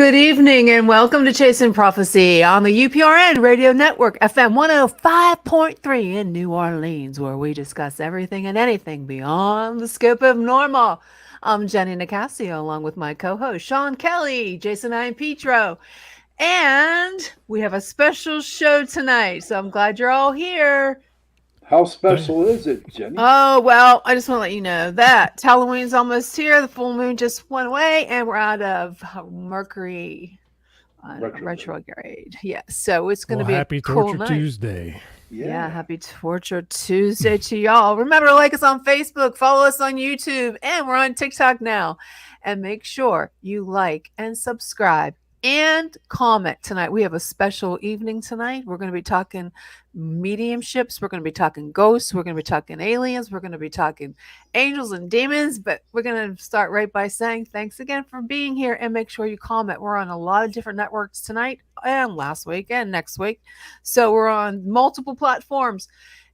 Good evening and welcome to Chasing Prophecy on the UPRN Radio Network, FM 105.3 in New Orleans, where we discuss everything and anything beyond the scope of normal. I'm Jenny Nicasio, along with my co-host Sean Kelly, Jason Petro, and we have a special show tonight, so I'm glad you're all here. How special is it, Jenny? Oh, well, I just want to let you know that Halloween's almost here. The full moon just went away, and we're out of Mercury retrograde. Yes, so it's going to be happy a cool Torture night. Tuesday. Yeah, happy Torture Tuesday to y'all. Remember to like us on Facebook, follow us on YouTube, and we're on TikTok now. And make sure you like and subscribe and comment tonight. We have a special evening tonight. We're going to be talking mediumships. We're going to be talking ghosts. We're going to be talking aliens. We're going to be talking angels and demons. But we're going to start right by saying thanks again for being here, and make sure you comment. We're on a lot of different networks tonight and last week and next week. So we're on multiple platforms.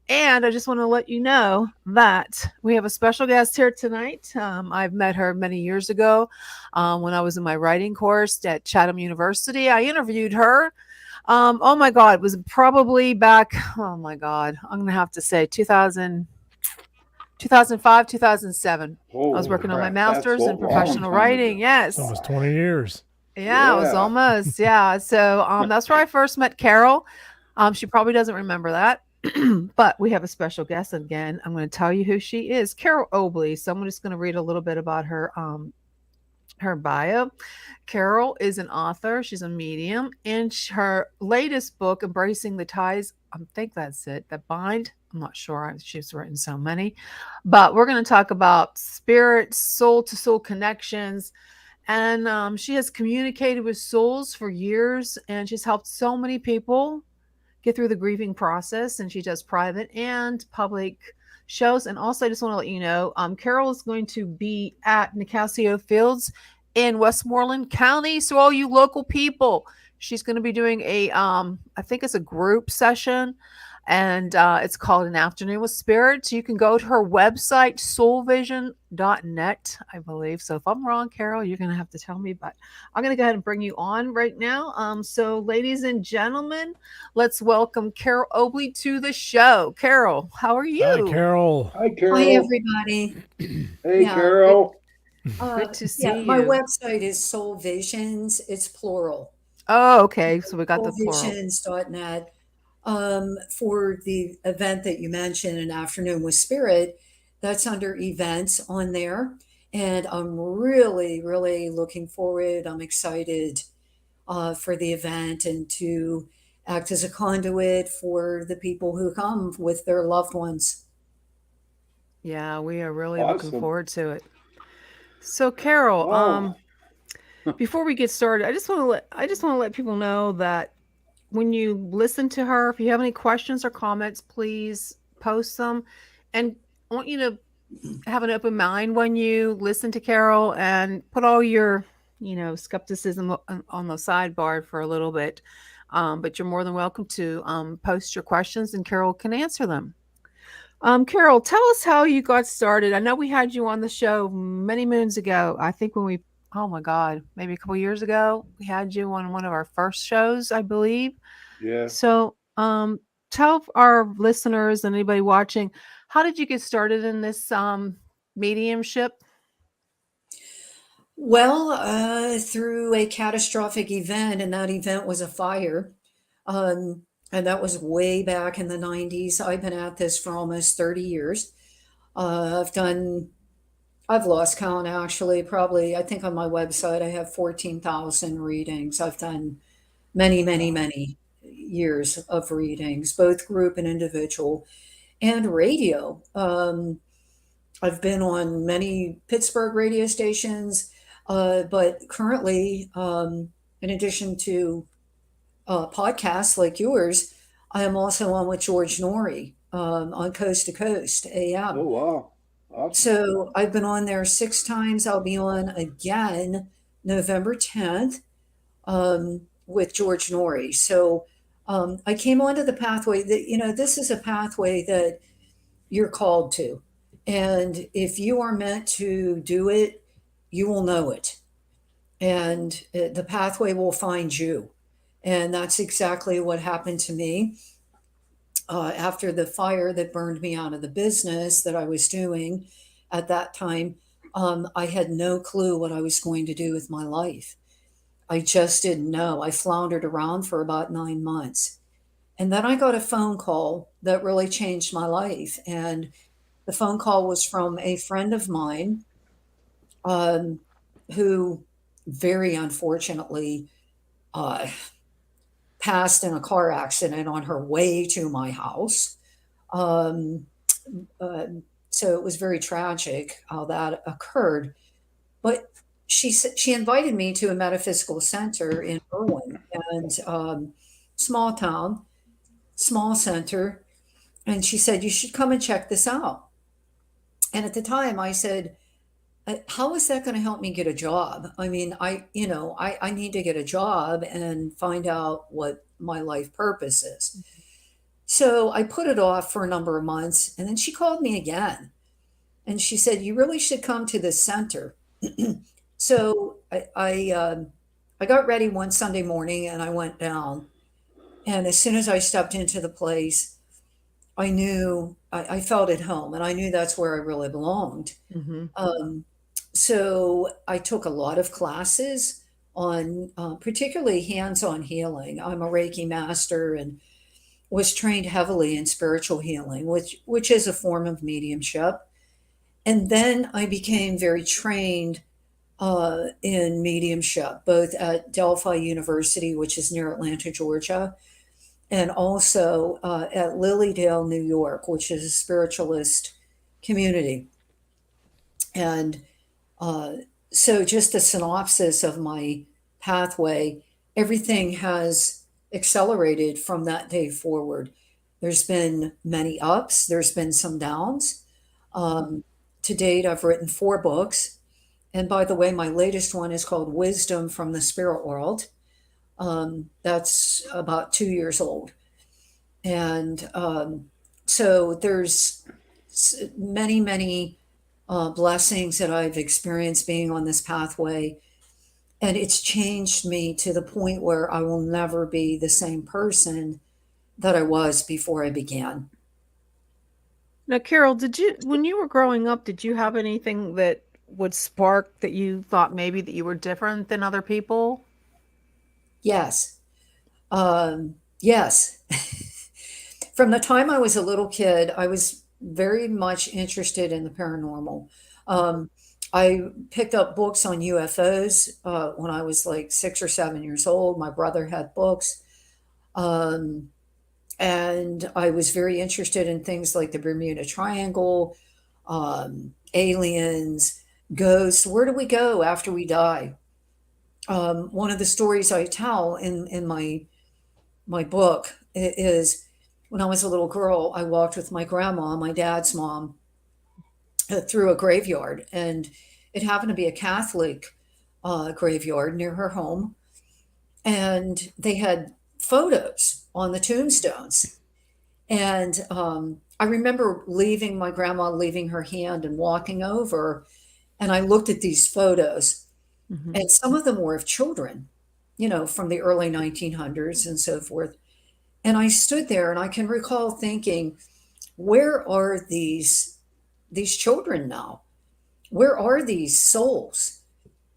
And I just want to let you know that we have a special guest here tonight. I've met her many years ago when I was in my writing course at Chatham University. I interviewed her. Oh my God, it was probably back, oh my God, I'm going to have to say 2005, 2007. I was working on my master's in professional writing. Yes. Almost 20 years. Yeah, it was almost. Yeah. So that's where I first met Carole. She probably doesn't remember that. But we have a special guest again. I'm going to tell you who she is, Carole Obley. So I'm just going to read a little bit about her bio. Carole is an author. She's a medium, and her latest book, Embracing the Ties, I think that's it, that bind. I'm not sure. She's written so many, but we're going to talk about spirit, soul to soul connections. And she has communicated with souls for years, and she's helped so many people get through the grieving process, and she does private and public shows. And also, I just want to let you know, Carole is going to be at Nicasio Fields in Westmoreland County. So all you local people, she's going to be doing I think it's a group session, and it's called An Afternoon with Spirit. So you can go to her website, soulvision.net, I believe. So if I'm wrong, Carole, you're going to have to tell me, but I'm going to go ahead and bring you on right now. So ladies and gentlemen, let's welcome Carole Obley to the show. Carole, how are you? Hi, Carole. Hi, Carole. Hi, everybody. Hey, Carole. Good to see you. My website is Soul Visions. It's plural. Oh, okay. So we got the plural. Soulvisions.net. For the event that you mentioned, An Afternoon with Spirit, that's under events on there. And I'm really, really looking forward. I'm excited for the event and to act as a conduit for the people who come with their loved ones. Yeah, we are really looking forward to it. So, Carole, before we get started, I just want to let people know that when you listen to her, if you have any questions or comments, please post them. And I want you to have an open mind when you listen to Carole, and put all your, skepticism on the sidebar for a little bit. But you're more than welcome to post your questions, and Carole can answer them. Carole, tell us how you got started. I know we had you on the show many moons ago. I think when oh my God, maybe a couple years ago, we had you on one of our first shows, I believe. Yeah. So tell our listeners and anybody watching, how did you get started in this mediumship? Well, through a catastrophic event, and that event was a fire. And that was way back in the 90s. I've been at this for almost 30 years. I've lost count actually, probably, I think on my website I have 14,000 readings. I've done many, many, many years of readings, both group and individual, and radio. I've been on many Pittsburgh radio stations, but currently, in addition to podcasts like yours, I am also on with George Norrie on Coast to Coast AM. Oh, wow. Awesome. So I've been on there 6 times. I'll be on again November 10th with George Norrie. So I came onto the pathway that, this is a pathway that you're called to. And if you are meant to do it, you will know it. and the pathway will find you. And that's exactly what happened to me after the fire that burned me out of the business that I was doing at that time. I had no clue what I was going to do with my life. I just didn't know. I floundered around for about 9 months. And then I got a phone call that really changed my life. And the phone call was from a friend of mine um, who very unfortunately uh, passed in a car accident on her way to my house. Um, uh, so it was very tragic how that occurred. But she invited me to a metaphysical center in Berwyn, and small town, small center, and she said you should come and check this out. And at the time, I said, how is that going to help me get a job? I mean, I need to get a job and find out what my life purpose is. So I put it off for a number of months, and then she called me again, and she said, "You really should come to this center." So I got ready one Sunday morning, and I went down. And as soon as I stepped into the place, I knew I felt at home, and I knew that's where I really belonged. Hmm. Um, so I took a lot of classes on particularly hands-on healing. I'm a Reiki master and was trained heavily in spiritual healing, which is a form of mediumship. And then I became very trained in mediumship, both at Delphi University, which is near Atlanta, Georgia, and also at Lilydale, New York, which is a spiritualist community. And uh, so, just a synopsis of my pathway, everything has accelerated from that day forward. There's been many ups, there's been some downs. Um, to date, I've written 4 books. And by the way, my latest one is called Wisdom from the Spirit World. That's about 2 years old. And so there's many, many blessings that I've experienced being on this pathway. And it's changed me to the point where I will never be the same person that I was before I began. Now, Carol, when you were growing up, did you have anything that would spark that you thought maybe that you were different than other people? Yes. Yes. From the time I was a little kid, I was very much interested in the paranormal. Um, I picked up books on UFOs when I was like 6 or 7 years old. My brother had books. Um, and I was very interested in things like the Bermuda Triangle, aliens, ghosts. Where do we go after we die? One of the stories I tell in my book is when I was a little girl, I walked with my grandma, my dad's mom, through a graveyard, and it happened to be a Catholic graveyard near her home, and they had photos on the tombstones. And I remember leaving my grandma, leaving her hand and walking over, and I looked at these photos, Hmm. and some of them were of children, from the early 1900s and so forth. And I stood there and I can recall thinking, where are these children now? Where are these souls?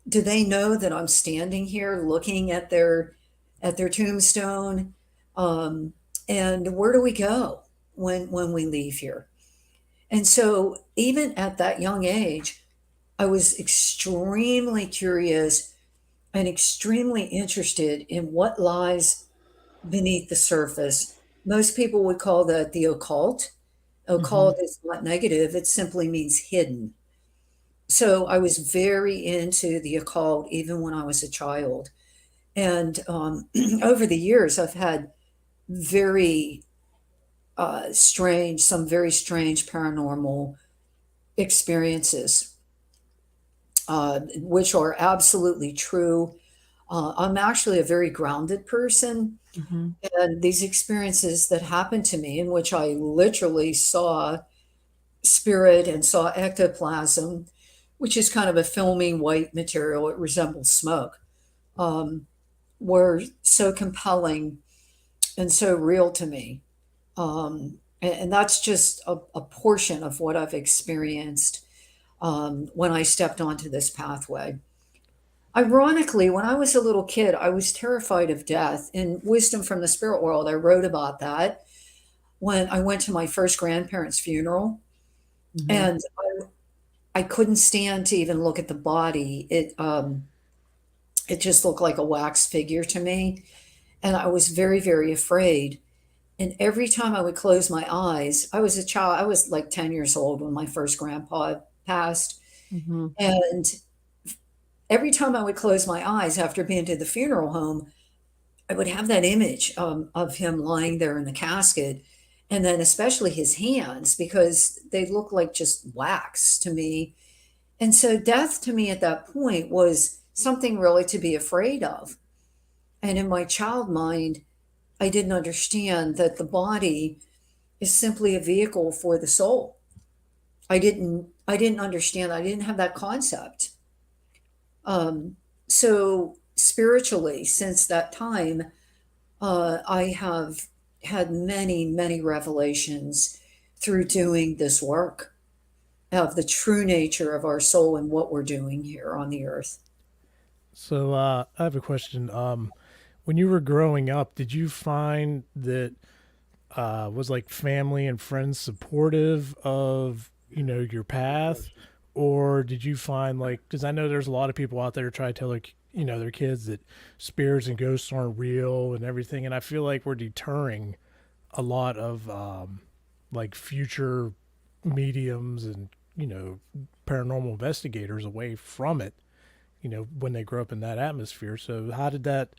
Do they know that I'm standing here looking at their tombstone? Um, and where do we go when we leave here? And so even at that young age, I was extremely curious and extremely interested in what lies beneath the surface. Most people would call that the occult. Hmm. Occult is not negative, it simply means hidden. So I was very into the occult even when I was a child. And over the years, I've had very some very strange paranormal experiences, which are absolutely true. I'm actually a very grounded person. Hmm. And these experiences that happened to me, in which I literally saw spirit and saw ectoplasm, which is kind of a filmy white material. It resembles smoke, um, were so compelling and so real to me. And that's just a portion of what I've experienced when I stepped onto this pathway. Ironically, when I was a little kid, I was terrified of death. In Wisdom from the Spirit World, I wrote about that when I went to my first grandparents' funeral. Hmm. And I couldn't stand to even look at the body. It just looked like a wax figure to me. And I was very, very afraid. And every time I would close my eyes, I was a child, I was like 10 years old when my first grandpa passed. Hmm. And every time I would close my eyes after being to the funeral home, I would have that image of him lying there in the casket. And then, especially his hands, because they look like just wax to me. And so, death to me at that point was something really to be afraid of. And in my child mind, I didn't understand that the body is simply a vehicle for the soul. I didn't understand. I didn't have that concept. So spiritually, since that time, I have had many, many revelations through doing this work of the true nature of our soul and what we're doing here on the earth. So I have a question. When you were growing up, did you find that was like family and friends supportive of your path, or did you find like because I know there's a lot of people out there try to tell their kids that spirits and ghosts aren't real and everything, and I feel like we're deterring a lot of like future mediums and paranormal investigators away from it when they grow up in that atmosphere. So how did that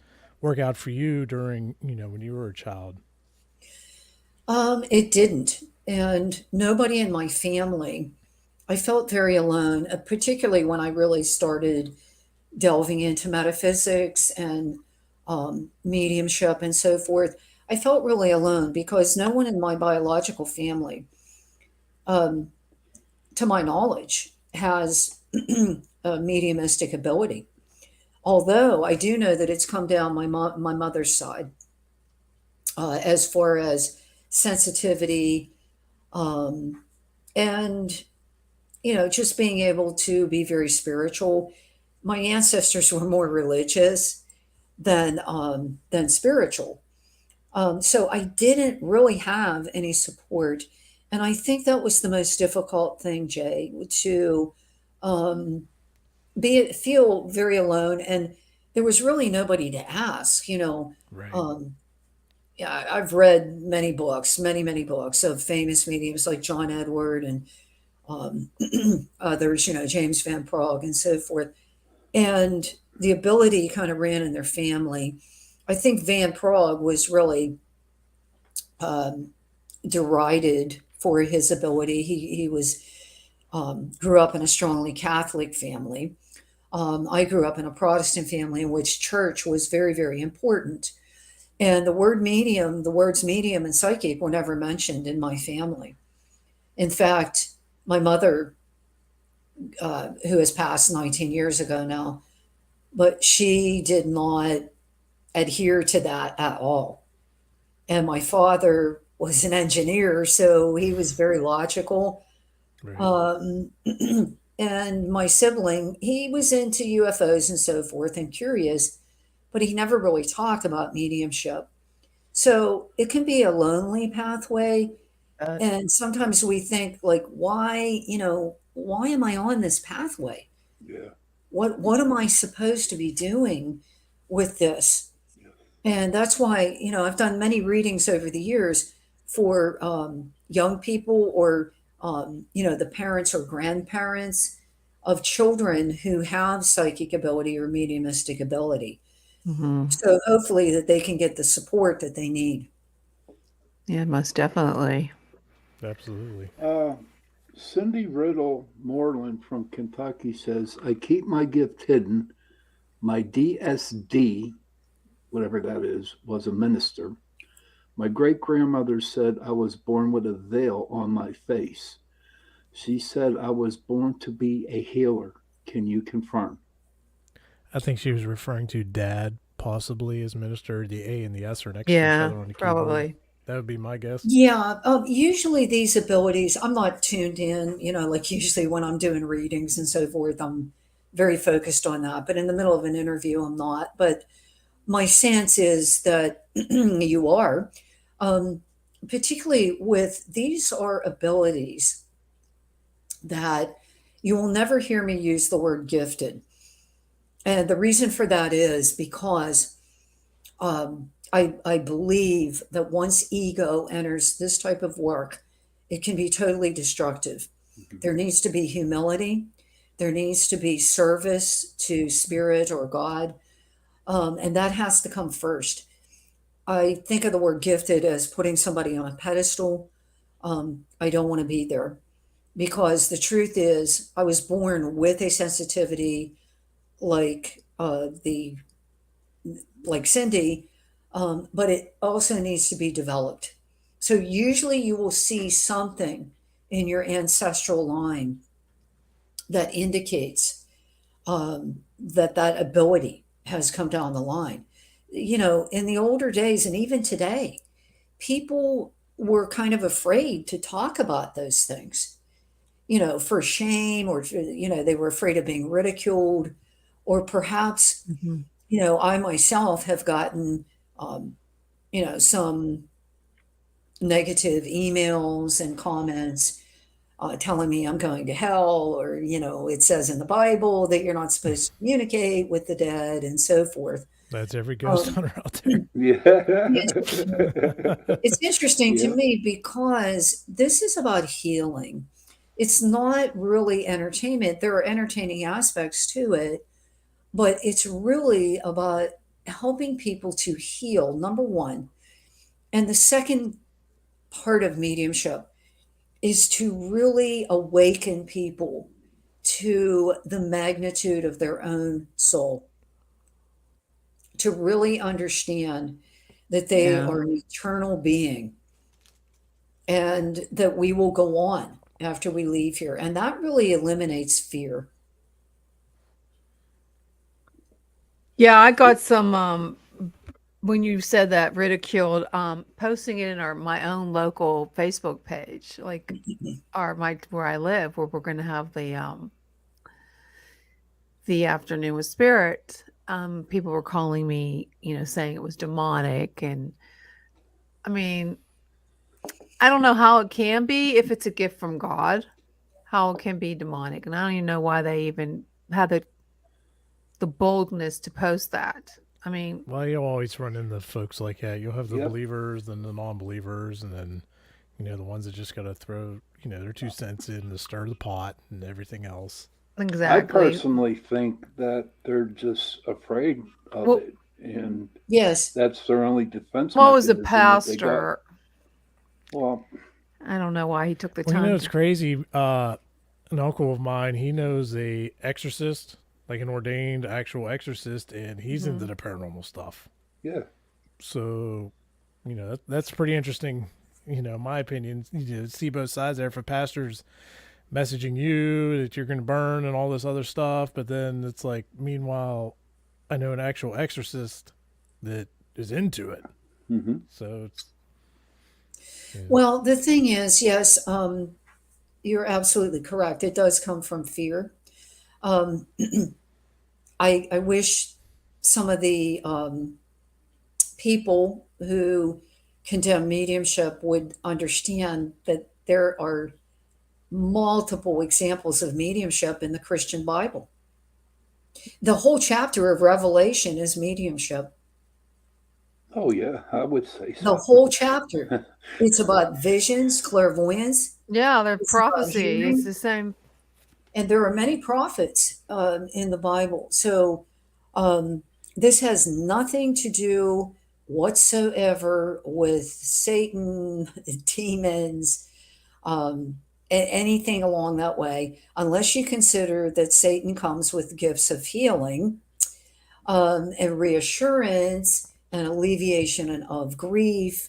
work out for you during when you were a child? It didn't. And nobody in my family, I felt very alone, particularly when I really started delving into metaphysics and mediumship and so forth. I felt really alone because no one in my biological family, um, to my knowledge, has a mediumistic ability. Although I do know that it's come down my mother's side as far as sensitivity, um, and just being able to be very spiritual. My ancestors were more religious than spiritual. So I didn't really have any support, and I think that was the most difficult thing, Jay, to um, be feel very alone, and there was really nobody to ask. Right. Um, yeah, I've read many books, many books of famous mediums like John Edward and um, others, James Van Prague and so forth. And the ability kind of ran in their family. I think Van Prague was really um, derided for his ability. He was grew up in a strongly Catholic family. I grew up in a Protestant family in which church was very, very important. And the words medium and psychic were never mentioned in my family. In fact, my mother, who has passed 19 years ago now, but she did not adhere to that at all. And my father was an engineer, so he was very logical. Right. Um, and my sibling, he was into UFOs and so forth and curious, but he never really talked about mediumship. So it can be a lonely pathway. Uh, And sometimes we think, like, why am I on this pathway? Yeah. What am I supposed to be doing with this? Yeah. And that's why, I've done many readings over the years for young people or, the parents or grandparents of children who have psychic ability or mediumistic ability. mhm. So hopefully that they can get the support that they need. Yeah, most definitely. Absolutely. Uh, Cindy Riddle Moreland from Kentucky says, I keep my gift hidden. My DSD, whatever that is, was a minister. My great grandmother said I was born with a veil on my face. She said, I was born to be a healer. Can you confirm? I think she was referring to dad, possibly as minister. The A and the S are next to each Yeah, other on the keyboard. probably. That would be my guess. Yeah, usually these abilities, I'm not tuned in, like usually when I'm doing readings and so forth, I'm very focused on that. But in the middle of an interview, I'm not. But my sense is that you are, um, particularly with these are abilities that you will never hear me use the word gifted. And the reason for that is because I believe that once ego enters this type of work, it can be totally destructive. Mhm. There needs to be humility. There needs to be service to spirit or God. And that has to come first. I think of the word gifted as putting somebody on a pedestal. I don't want to be there because the truth is, I was born with a sensitivity like the like Cindy, but it also needs to be developed. So usually you will see something in your ancestral line that indicates that that ability has come down the line. In the older days and even today, people were kind of afraid to talk about those things, for shame or, they were afraid of being ridiculed or perhaps Hmm. I myself have gotten, um, some negative emails and comments telling me I'm going to hell, or, it says in the Bible that you're not Hmm. supposed to communicate with the dead and so forth. That's every ghost Um, hunter out there. it's, Yeah. it's interesting to Yeah. me because this is about healing. It's not really entertainment. There are entertaining aspects to it, but it's really about helping people to heal, number one. And the second part of mediumship is to really awaken people to the magnitude of their own soul, to really understand that they Yeah. are an eternal being and that we will go on after we leave here. And that really eliminates fear. Yeah, I got some when you said that ridiculed, posting it in our my own local Facebook page, like our my where I live, where we're gonna have the afternoon with spirit. People were calling me, saying it was demonic, and I mean, I don't know how it can be if it's a gift from God, how it can be demonic, and I don't even know why they even had the boldness to post that. I mean, Well, you'll always run into folks like that. You'll have the Yep. believers and the non-believers, and then the ones that just got to throw their 2 cents in to stir the pot and everything else. I exactly. personally think that they're just afraid of Well, it. And Yes. that's their only defense what was a mechanism that they got. pastor? Well, I don't know why he took the Well, time it's to. crazy. An uncle of mine, he knows a exorcist, like an ordained actual exorcist, and he's into Mhm. the paranormal stuff. yeah. So, that's pretty interesting. In my opinion, see both sides there. For pastors messaging you that you're going to burn and all this other stuff, but then it's like, meanwhile, I know an actual exorcist that is into it. Hmm. So it's Well, the thing is, yes, you're absolutely correct. It does come from fear. Um, I wish some of the people who condemn mediumship would understand that there are multiple examples of mediumship in the Christian Bible. The whole chapter of Revelation is mediumship. Oh, yeah, I would say The so. whole chapter. It's about visions, clairvoyance. Yeah, their It's about prophecy. It's hearing. the same. And there are many prophets in the Bible. So um, this has nothing to do whatsoever with Satan, demons, um, anything along that way, unless you consider that Satan comes with gifts of healing and reassurance and alleviation of grief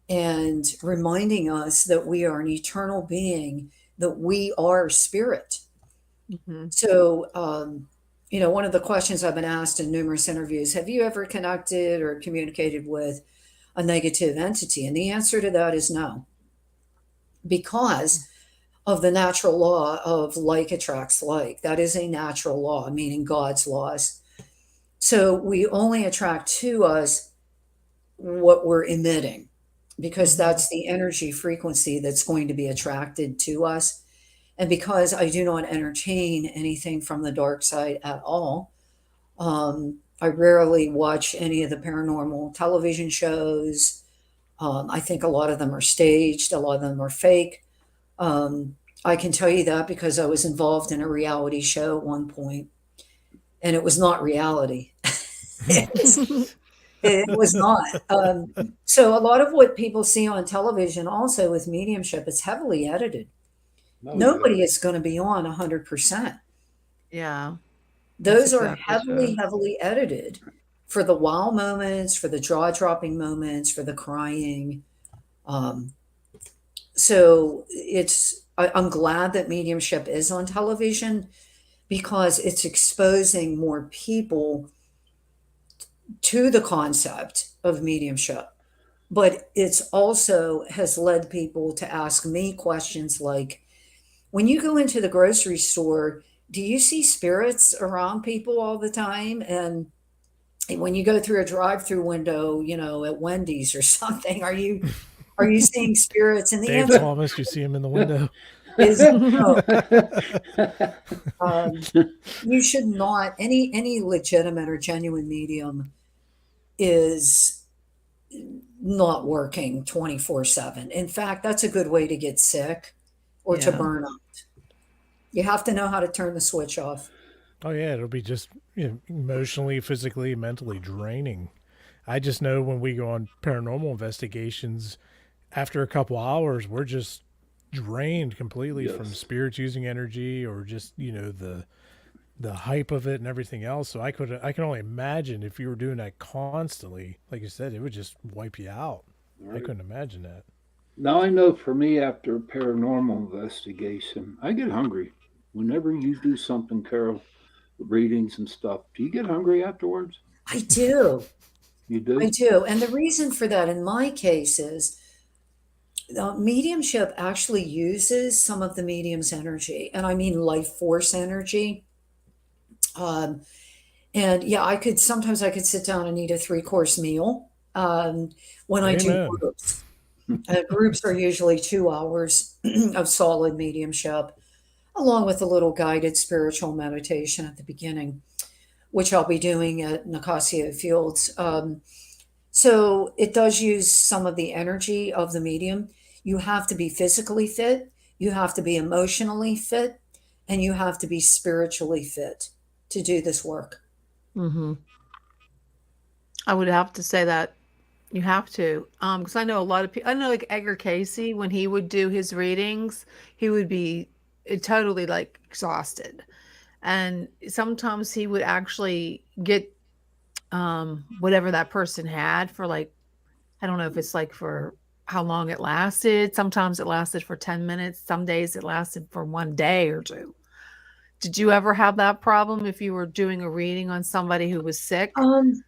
and reminding us that we are an eternal being that we are spirit. Hmm. So, one of the questions I've been asked in numerous interviews, have you ever connected or communicated with a negative entity? And the answer to that is no, because of the natural law of like attracts like. That is a natural law, meaning God's laws. So we only attract to us what we're emitting, because Hmm. that's the energy frequency that's going to be attracted to us. And because I do not entertain anything from the dark side at all, I rarely watch any of the paranormal television shows. I think a lot of them are staged, a lot of them are fake. Um, I can tell you that because I was involved in a reality show at one point, and it was not reality. it was it was not. So a lot of what people see on television, also with mediumship, it's heavily edited. Oh yeah. Nobody is going to be on 100%. Yeah, that's Those are exactly heavily, true. heavily edited for the wow moments, for the jaw dropping moments, for the crying. Um, so I'm glad that mediumship is on television, because it's exposing more people to the concept of mediumship. But it's also has led people to ask me questions like, when you go into the grocery store, do you see spirits around people all the time? And when you go through a drive-through window, at Wendy's or something, are you seeing spirits? And the Dave answer Thomas, you see him in the window. is no. Um, you should not. Any legitimate or genuine medium is not working 24/7. In fact, that's a good way to get sick or to Yeah. burn out. You have to know how to turn the switch off. Oh yeah, it'll be just emotionally, physically, mentally draining. I just know when we go on paranormal investigations, after a couple hours, we're just drained completely from Yes. spirits using energy or just the hype of it and everything else. So I can only imagine if you were doing that constantly, like you said, it would just wipe you out. All I right. couldn't imagine that. Now I know for me, after a paranormal investigation, I get hungry. Whenever you do something, Carol, readings and stuff, do you get hungry afterwards? I do. You I do? do. And the reason for that in my case is mediumship actually uses some of the medium's energy, and I mean life force energy. Um, and yeah, sometimes I could sit down and eat a three-course meal when I do Amen. groups. Groups are usually 2 hours of solid mediumship, along with a little guided spiritual meditation at the beginning, which I'll be doing at Nicasia Fields. So it does use some of the energy of the medium. You have to be physically fit, you have to be emotionally fit, and you have to be spiritually fit to do this work. Hmm. I would have to say that you have to, because I know a lot of people. I know, like Edgar Casey, when he would do his readings, he would be totally like exhausted, and sometimes he would actually get whatever that person had for like, I don't know if it's like for how long it lasted. Sometimes it lasted for 10 minutes. Some days it lasted for 1 day or two. Did you ever have that problem if you were doing a reading on somebody who was sick? Um,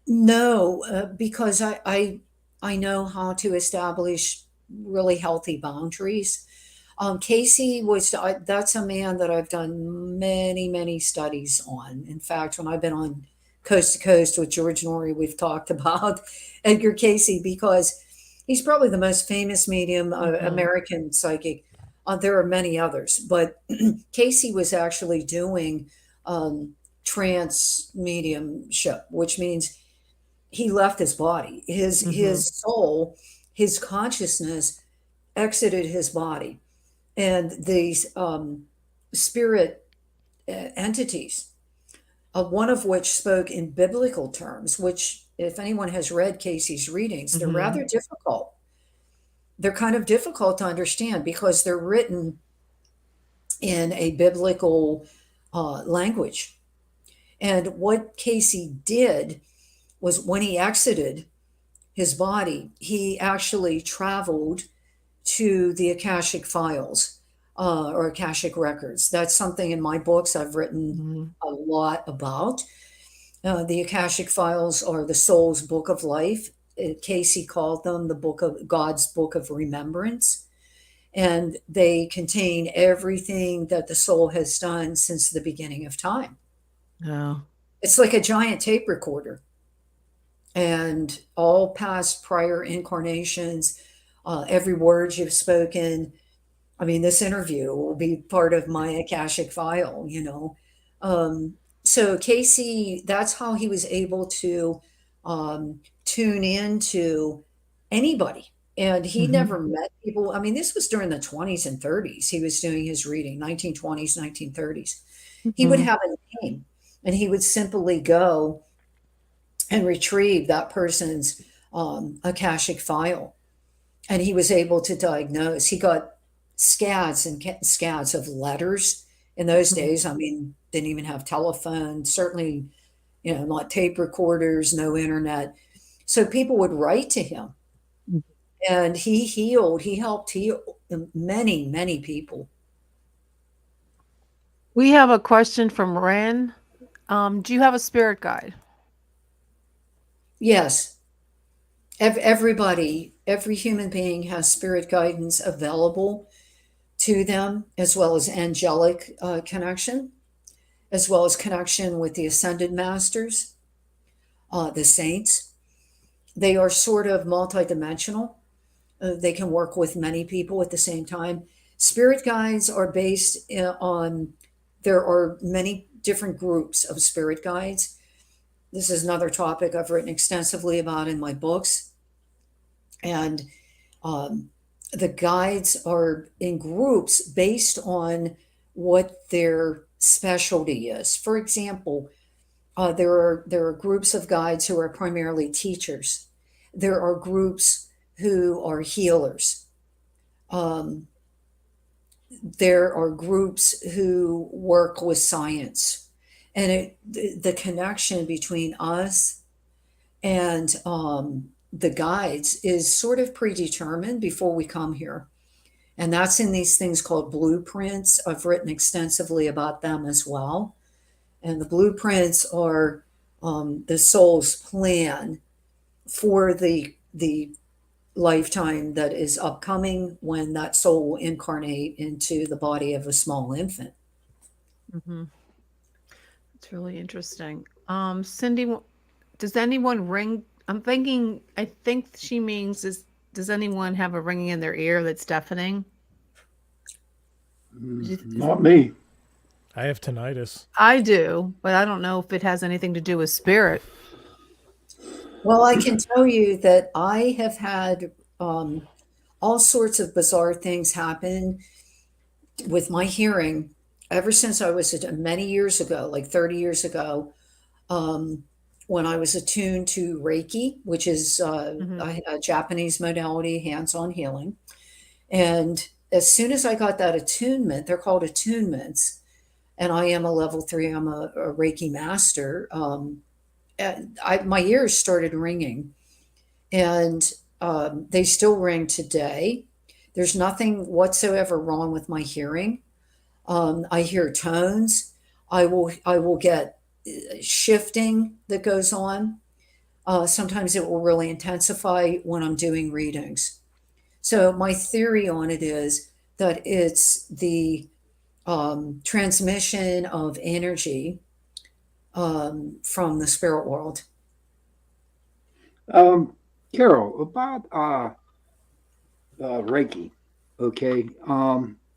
no, because I know how to establish really healthy boundaries. Casey that's a man that I've done many, many studies on. In fact, when I've been on Coast to Coast with George Norrie, we've talked about Edgar Casey, because he's probably the most famous medium, Hmm. American psychic. There are many others, but Casey was actually doing um, trance mediumship, which means he left his body. His Hmm. soul, his consciousness exited his body, and these spirit entities, one of which spoke in biblical terms, which, if anyone has read Casey's readings, they're Hmm. rather difficult. They're kind of difficult to understand because they're written in a biblical language. And what Casey did was, when he exited his body, he actually traveled to the Akashic files. or Akashic records. That's something in my books I've written Mhm. a lot about. The Akashic files are the soul's book of life. Casey called them the book of God's book of remembrance. And they contain everything that the soul has done since the beginning of time. Yeah. It's like a giant tape recorder, and all past prior incarnations, every word you've spoken. I mean, this interview will be part of my Akashic file, you know. So Casey, that's how he was able to tune into anybody. And he Mhm. never met people. I mean, this was during the 20s and 30s. He was doing his reading, 1920s, 1930s. He would Mhm. have a name, and he would simply go and retrieve that person's Akashic file. And he was able to diagnose. He got scads and scads of letters in those Mhm. days. I mean, didn't even have telephones, certainly, not tape recorders, no internet. So people would write to him, and he helped heal many, many people. We have a question from Ren. Do you have a spirit guide? Yes, everybody, every human being has spirit guidance available to them, as well as angelic connection, as well as connection with the ascended masters, the saints. They are sort of multidimensional. They can work with many people at the same time. Spirit guides are based on, there are many different groups of spirit guides. This is another topic I've written extensively about in my books. And um, the guides are in groups based on what their specialty is. For example, there are groups of guides who are primarily teachers. There are groups who are healers. Um, there are groups who work with science, and the connection between us and the guides is sort of predetermined before we come here. And that's in these things called blueprints. I've written extensively about them as well. And the blueprints are the soul's plan for the lifetime that is upcoming, when that soul will incarnate into the body of a small infant. Mhm. It's really interesting. Cindy, does anyone ring? I think she means does anyone have a ringing in their ear that's deafening? Not me. I have tinnitus. I do, but I don't know if it has anything to do with spirit. Well, I can tell you that I have had all sorts of bizarre things happen with my hearing ever since I was many years ago, like 30 years ago, um, when I was attuned to Reiki, which is Mhm. a Japanese modality, hands on healing. And as soon as I got that attunement, they're called attunements, and I am a level three, I'm a Reiki master. My ears started ringing, and they still ring today. There's nothing whatsoever wrong with my hearing. I hear tones. I will get shifting that goes on. Sometimes it will really intensify when I'm doing readings. So my theory on it is that it's the transmission of energy from the spirit world. Um, Carol, about Reiki. Okay.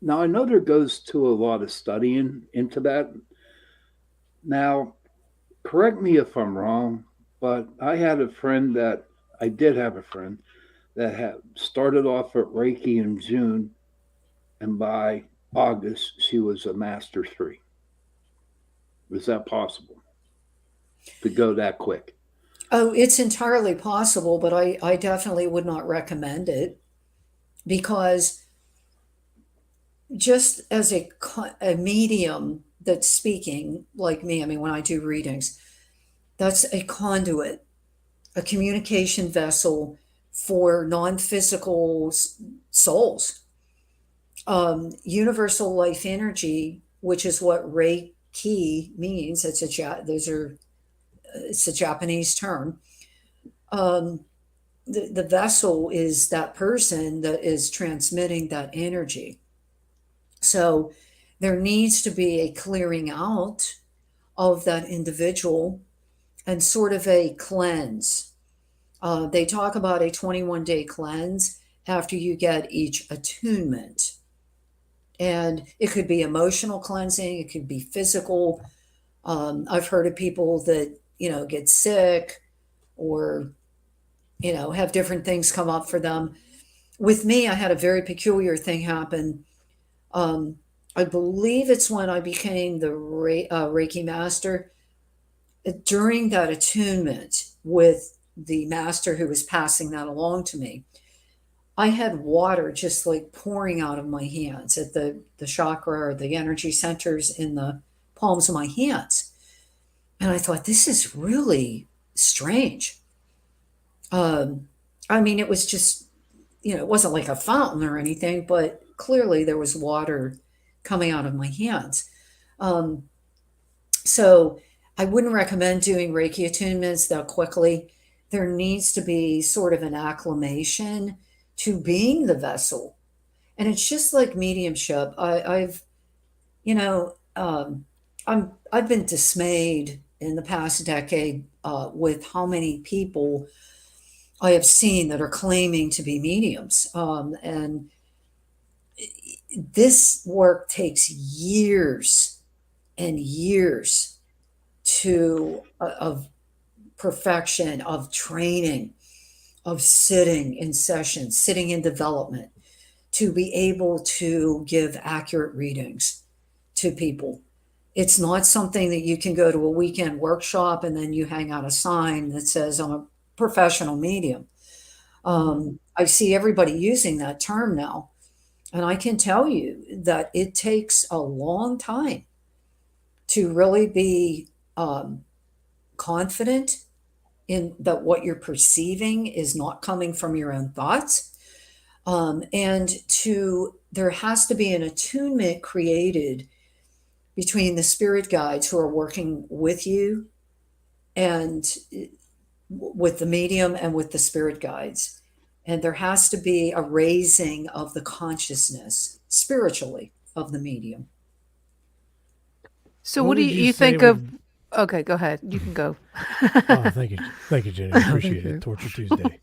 Now I know there goes to a lot of studying into that. Now, correct me if I'm wrong, but I did have a friend that had started off at Reiki in June, and by August she was a master three. Was that possible to go that quick? Oh, it's entirely possible, but I definitely would not recommend it, because just as a medium that's speaking like me, I mean, when I do readings, that's a conduit, a communication vessel for non physical souls. Universal life energy, which is what Reiki means. It's a Japanese term. Um, the vessel is that person that is transmitting that energy. So there needs to be a clearing out of that individual and sort of a cleanse. They talk about a 21-day cleanse after you get each attunement. And it could be emotional cleansing, it could be physical. I've heard of people that, get sick or, have different things come up for them. With me, I had a very peculiar thing happen. Um, I believe it's when I became the Reiki master. During that attunement with the master who was passing that along to me, I had water just like pouring out of my hands at the chakra or the energy centers in the palms of my hands. And I thought, this is really strange. Um, I mean, it was just, it wasn't like a fountain or anything, but clearly there was water coming out of my hands. Um, so I wouldn't recommend doing Reiki attunements that quickly. There needs to be sort of an acclimation to being the vessel. And it's just like mediumship. I've, you know, I've been dismayed in the past decade with how many people I have seen that are claiming to be mediums. And this work takes years and years of perfection, of training, of sitting in sessions, sitting in development, to be able to give accurate readings to people. It's not something that you can go to a weekend workshop and then you hang out a sign that says, I'm a professional medium. I see everybody using that term now. And I can tell you that it takes a long time to really be confident in that what you're perceiving is not coming from your own thoughts. And there has to be an attunement created between the spirit guides who are working with you and with the medium and with the spirit guides. And there has to be a raising of the consciousness spiritually of the medium. So What what do would you you say think of? would? Okay, go ahead. You can go. Oh, thank you, Jenny. I appreciate Thank you. it. Torture Tuesday.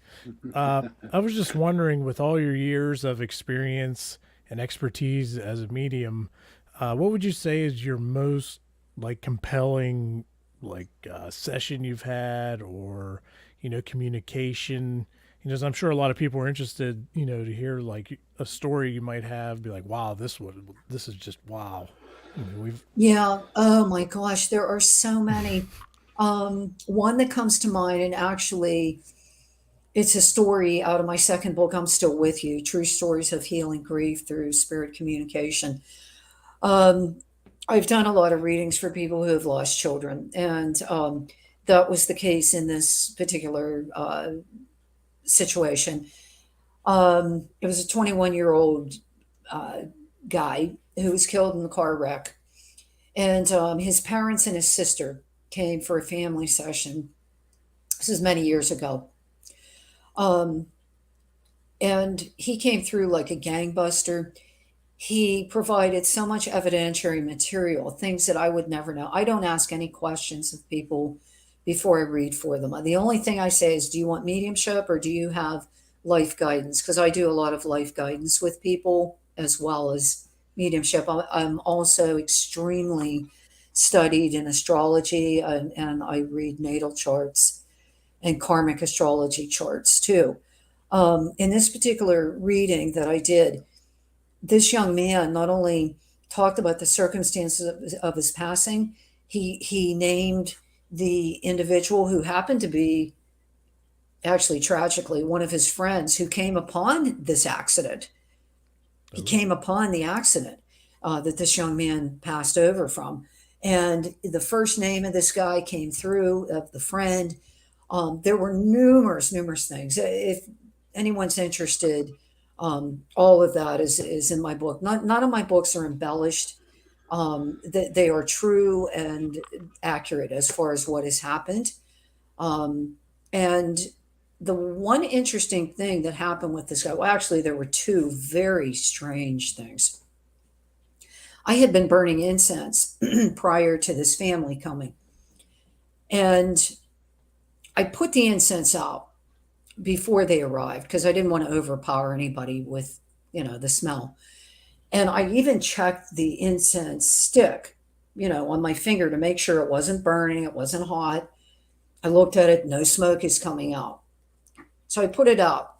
I was just wondering, with all your years of experience and expertise as a medium, what would you say is your most like compelling session you've had, or communication? I'm sure a lot of people are interested, to hear like a story you might have, be like, wow, this is just wow. We've Yeah. Oh my gosh, there are so many. One that comes to mind, and actually, it's a story out of my second book, I'm Still With You: True Stories of Healing Grief Through Spirit Communication. Um, I've done a lot of readings for people who have lost children, and that was the case in this particular situation. It was a 21-year-old uh, guy who was killed in the car wreck. And his parents and his sister came for a family session. This is many years ago. Um, and he came through like a gangbuster. He provided so much evidentiary material, things that I would never know. I don't ask any questions of people before I read for them. The only thing I say is, do you want mediumship or do you have life guidance? Because I do a lot of life guidance with people as well as mediumship. I'm also extremely studied in astrology, and I read natal charts and karmic astrology charts too. In this particular reading that I did, this young man not only talked about the circumstances of his passing, he named the individual who happened to be, actually tragically, one of his friends who came upon this accident. He oh, came upon the accident that this young man passed over from. And the first name of this guy came through, of the friend. There were numerous things. If anyone's interested, All of that is in my book. None of my books are embellished. They are true and accurate as far as what has happened. And the one interesting thing that happened with this guy, well, actually, there were two very strange things. I had been burning incense prior to this family coming, and I put the incense out before they arrived because I didn't want to overpower anybody with, the smell. And I even checked the incense stick, on my finger to make sure it wasn't burning, it wasn't hot. I looked at it, no smoke is coming out. So I put it out.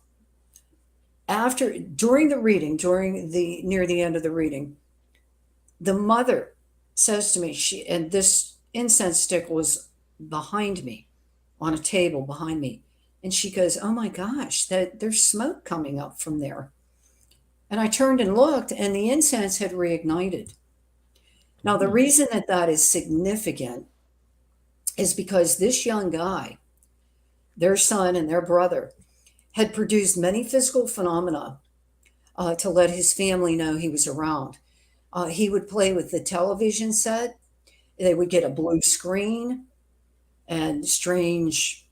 During the reading, near the end of the reading, the mother says to me, and this incense stick was behind me on a table behind me. And she goes, "Oh my gosh, there's smoke coming up from there." And I turned and looked, and the incense had reignited. Now, the reason that is significant is because this young guy, their son and their brother, had produced many physical phenomena to let his family know he was around. He would play with the television set. They would get a blue screen and strange,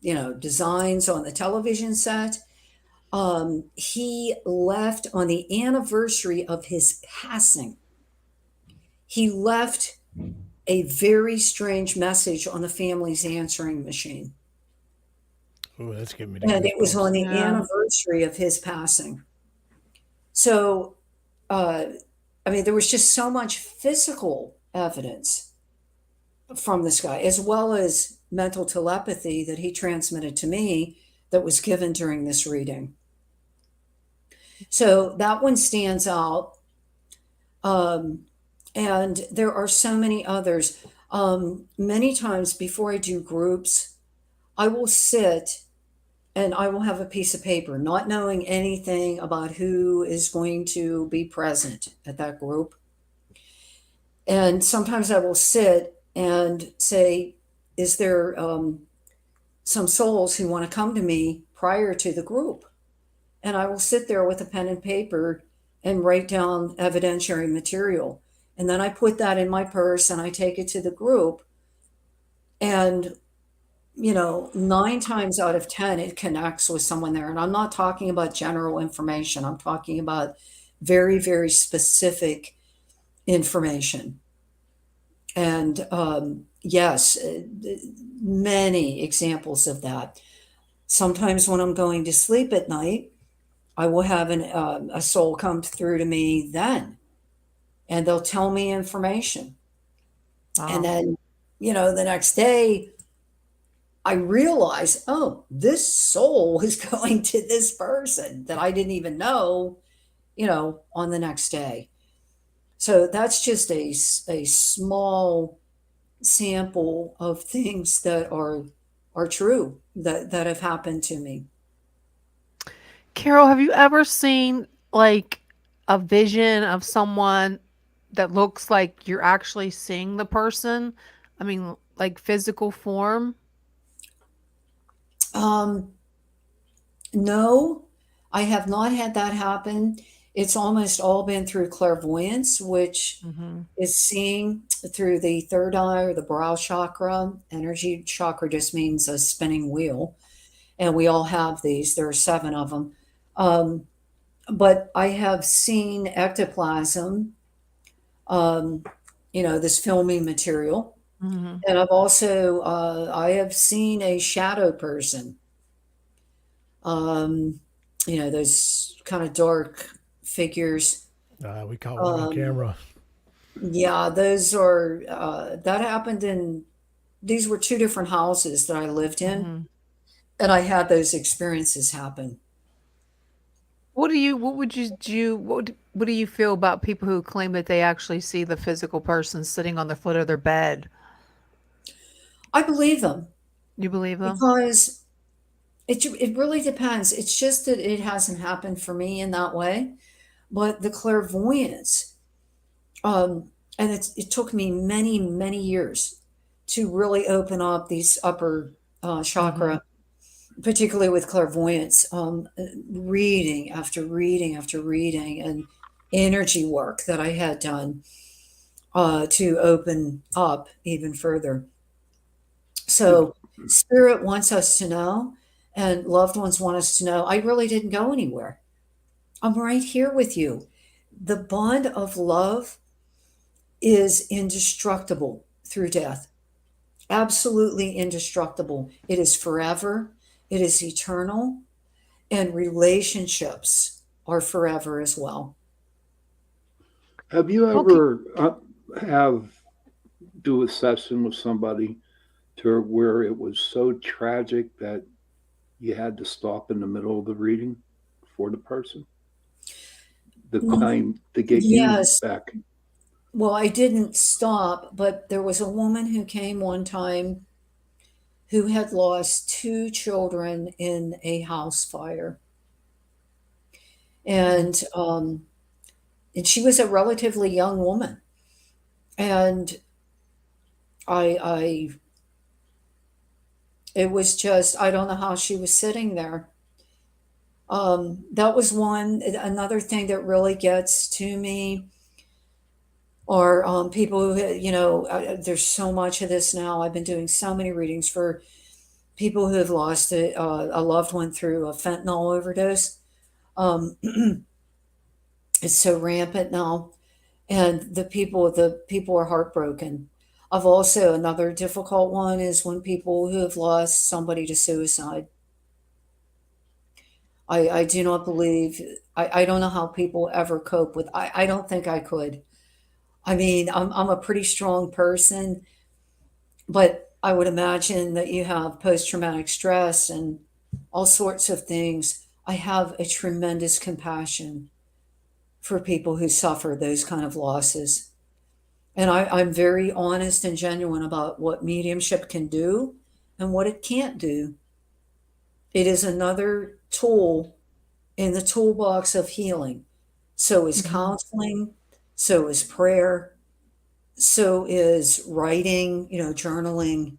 designs on the television set. He left on the anniversary of his passing. He left a very strange message on the family's answering machine. Oh, that's giving me And it was on the Yeah. anniversary of his passing. So, there was just so much physical evidence from this guy, as well as mental telepathy that he transmitted to me that was given during this reading. So that one stands out. And there are so many others. Many times before I do groups, I will sit and I will have a piece of paper, not knowing anything about who is going to be present at that group. And sometimes I will sit and say, is there some souls who want to come to me prior to the group? And I will sit there with a pen and paper and write down evidentiary material. And then I put that in my purse and I take it to the group. And 9 times out of 10, it connects with someone there. And I'm not talking about general information. I'm talking about very, very specific information. And yes, many examples of that. Sometimes when I'm going to sleep at night, I will have a soul come through to me then, and they'll tell me information. And then, the next day, I realize, oh, this soul is going to this person that I didn't even know, on the next day. So that's just a small sample of things that are true that have happened to me. Carol, have you ever seen like a vision of someone that looks like you're actually seeing the person? I mean, like physical form? Um, no, I have not had that happen. It's almost all been through clairvoyance, which Hmm. is seeing through the third eye or the brow chakra. Energy chakra just means a spinning wheel, and we all have these. There are 7 of them. Um, but I have seen ectoplasm, um, this filmy material, Hmm. and I have seen a shadow person. Um, those kind of dark figures. We caught one on Um, camera. yeah, those are that happened in. These were 2 different houses that I lived in, Hmm. and I had those experiences happen. What would you do? What do you feel about people who claim that they actually see the physical person sitting on the foot of their bed? I believe them You believe them? because it really depends. It's just that it hasn't happened for me in that way, but the clairvoyance, and it took me many many years to really open up these upper Hmm. chakra particularly with clairvoyance, reading after reading after reading, and energy work that I had done to open up even further. So, spirit wants us to know, and loved ones want us to know, I really didn't go anywhere. I'm right here with you. The bond of love is indestructible through death, absolutely indestructible. It is forever, it is eternal, and relationships are forever as well. Have you Okay. ever have do a session with somebody to where it was so tragic that you had to stop in the middle of the reading for the person to Mm, claim to get you yes. back? Well, I didn't stop, but there was a woman who came one time who had lost two children in a house fire. And and she was a relatively young woman. And I it was just, I don't know how she was sitting there. That was one. Another thing that really gets to me are people who, there's so much of this now. I've been doing so many readings for people who have lost a loved one through a fentanyl overdose. Um, it's so rampant now, and the people are heartbroken. I've also, another difficult one is when people who have lost somebody to suicide. I do not believe, I don't know how people ever cope with, I don't think I could. I mean, I'm a pretty strong person, but I would imagine that you have post-traumatic stress and all sorts of things. I have a tremendous compassion for people who suffer those kind of losses. And I'm very honest and genuine about what mediumship can do and what it can't do. It is another tool in the toolbox of healing. So is Mhm. counseling, so is prayer, so is writing, journaling.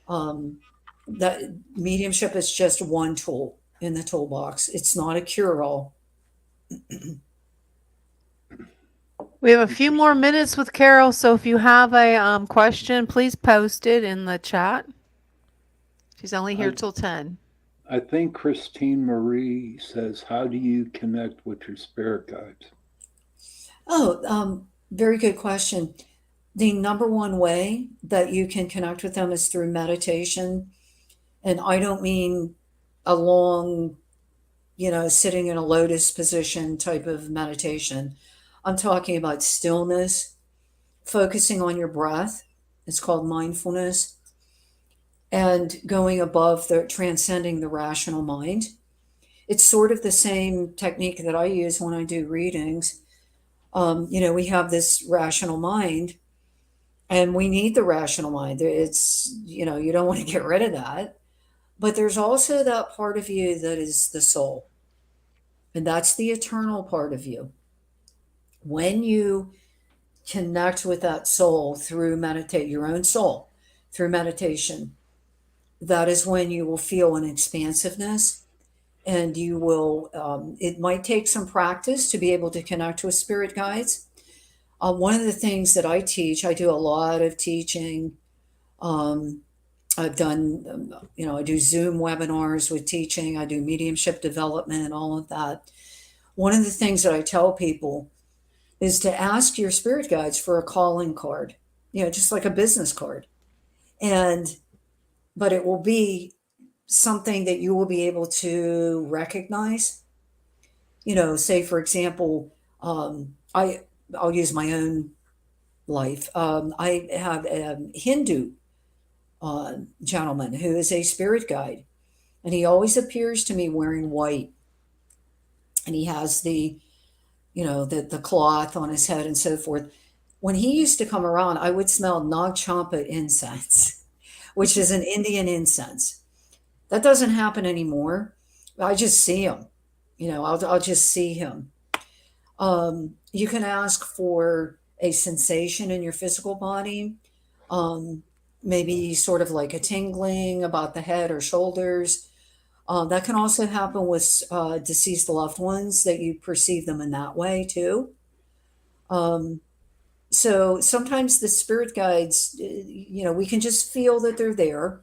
Um, that mediumship is just one tool in the toolbox. It's not a cure-all. We have a few more Interesting. minutes with Carol, so if you have a question, please post it in the chat. She's only here I till 10. I think Christine Marie says, "How do you connect with your spirit guides?" Oh, very good question. The number one way that you can connect with them is through meditation. And I don't mean a long, sitting in a lotus position type of meditation. I'm talking about stillness, focusing on your breath. It's called mindfulness, and going above the transcending the rational mind. It's sort of the same technique that I use when I do readings. We have this rational mind, and we need the rational mind. It's, you don't want to get rid of that. But there's also that part of you that is the soul, and that's the eternal part of you. When you connect with that soul through meditate, your own soul through meditation, that is when you will feel an expansiveness, and you will, it might take some practice to be able to connect with spirit guides. One of the things that I teach, I do a lot of teaching. um, I've done, I do Zoom webinars with teaching, I do mediumship development and all of that. One of the things that I tell people is to ask your spirit guides for a calling card, just like a business card. And, but it will be something that you will be able to recognize. Say, for example, I'll use my own life. I have a Hindu gentleman who is a spirit guide, and he always appears to me wearing white, and he has the cloth on his head and so forth. When he used to come around, I would smell Nag Champa incense, which is an Indian incense. That doesn't happen anymore. I just see him. I'll just see him. You can ask for a sensation in your physical body, um, maybe sort of like a tingling about the head or shoulders. That can also happen with deceased loved ones, that you perceive them in that way too. Um, so sometimes the spirit guides, we can just feel that they're there.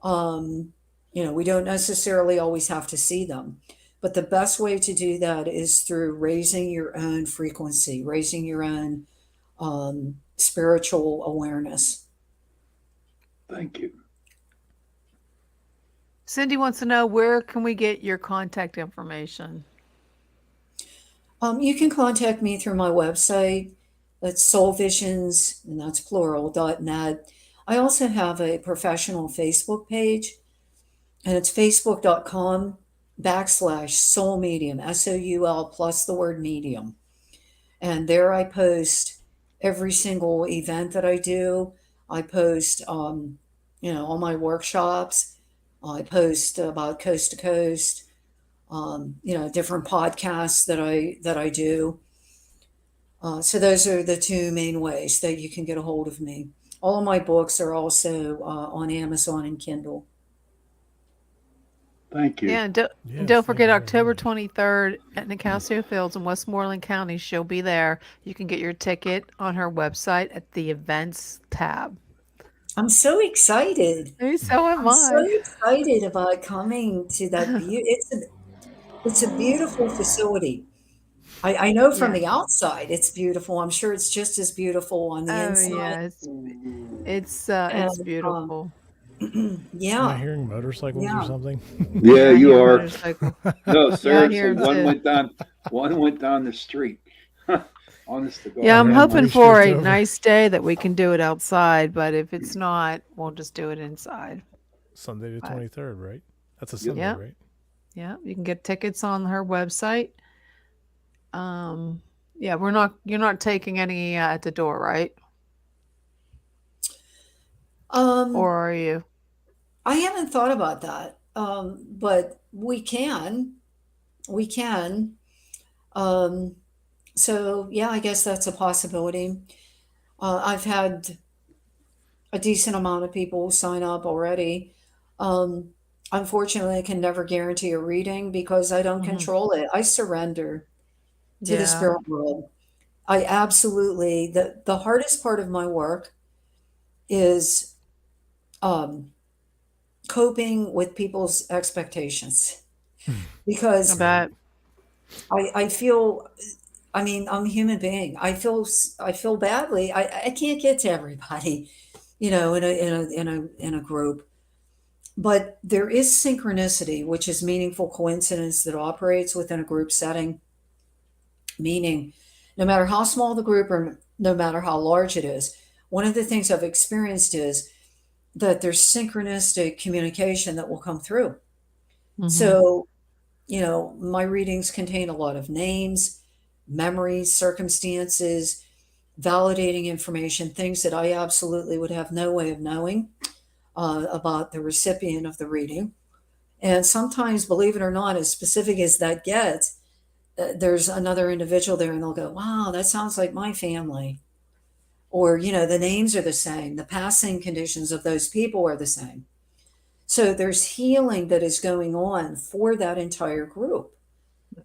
Um, we don't necessarily always have to see them. But the best way to do that is through raising your own frequency, raising your own spiritual awareness. Thank you. Cindy wants to know, where can we get your contact information? You can contact me through my website. That's soulvisions, and that's plural.net. I also have a professional Facebook page, and it's facebook.com/soul medium, SOUL plus the word medium. And there I post every single event that I do. I post, all my workshops. I post about coast to coast, different podcasts that I do. So those are the two main ways that you can get a hold of me. All of my books are also on Amazon and Kindle. Thank you. Yeah, and don't, Yes, and don't thank forget you very October much. 23rd at Nicasio Fields in Westmoreland County. She'll be there. You can get your ticket on her website at the events tab. I'm so excited. Hey, so am I'm so I. excited about coming to that. It's a beautiful facility. I know from Yeah. the outside it's beautiful. I'm sure it's just as beautiful on the Oh inside. yeah, it's And beautiful. Am I yeah, hearing motorcycles or yeah. something? Yeah, Yeah, I you hear a are. motorcycle. No, Yeah, I hear seriously, him too. one went down the street. Honest to Yeah, God. I'm Yeah, hoping mine for stripped a over. nice day that we can do it outside, but if it's not, we'll just do it inside. Sunday the But 23rd, right? That's a Yep. Sunday, yeah, right? yeah, you can get tickets on her website. Yeah, you're not taking any at the door, right? Um, Or are you? I haven't thought about that. But we can. We can. Um, so yeah, I guess that's a possibility. I've had a decent amount of people sign up already. Um, Unfortunately, I can never guarantee a reading because I don't Hmm. control it. I surrender to the Yeah. spirit world. I absolutely, the hardest part of my work is um, coping with people's expectations I because Right. bet. I feel, I mean, I'm a human being. I feel badly. I can't get to everybody, in a group. But there is synchronicity, which is meaningful coincidence that operates within a group setting. Meaning, no matter how small the group or no matter how large it is, one of the things I've experienced is that there's synchronistic communication that will come through. Hmm. So, my readings contain a lot of names, memories, circumstances, validating information, things that I absolutely would have no way of knowing about the recipient of the reading. And sometimes, believe it or not, as specific as that gets, there's another individual there and they'll go, wow, that sounds like my family. Or, the names are the same, the passing conditions of those people are the same. So there's healing that is going on for that entire group.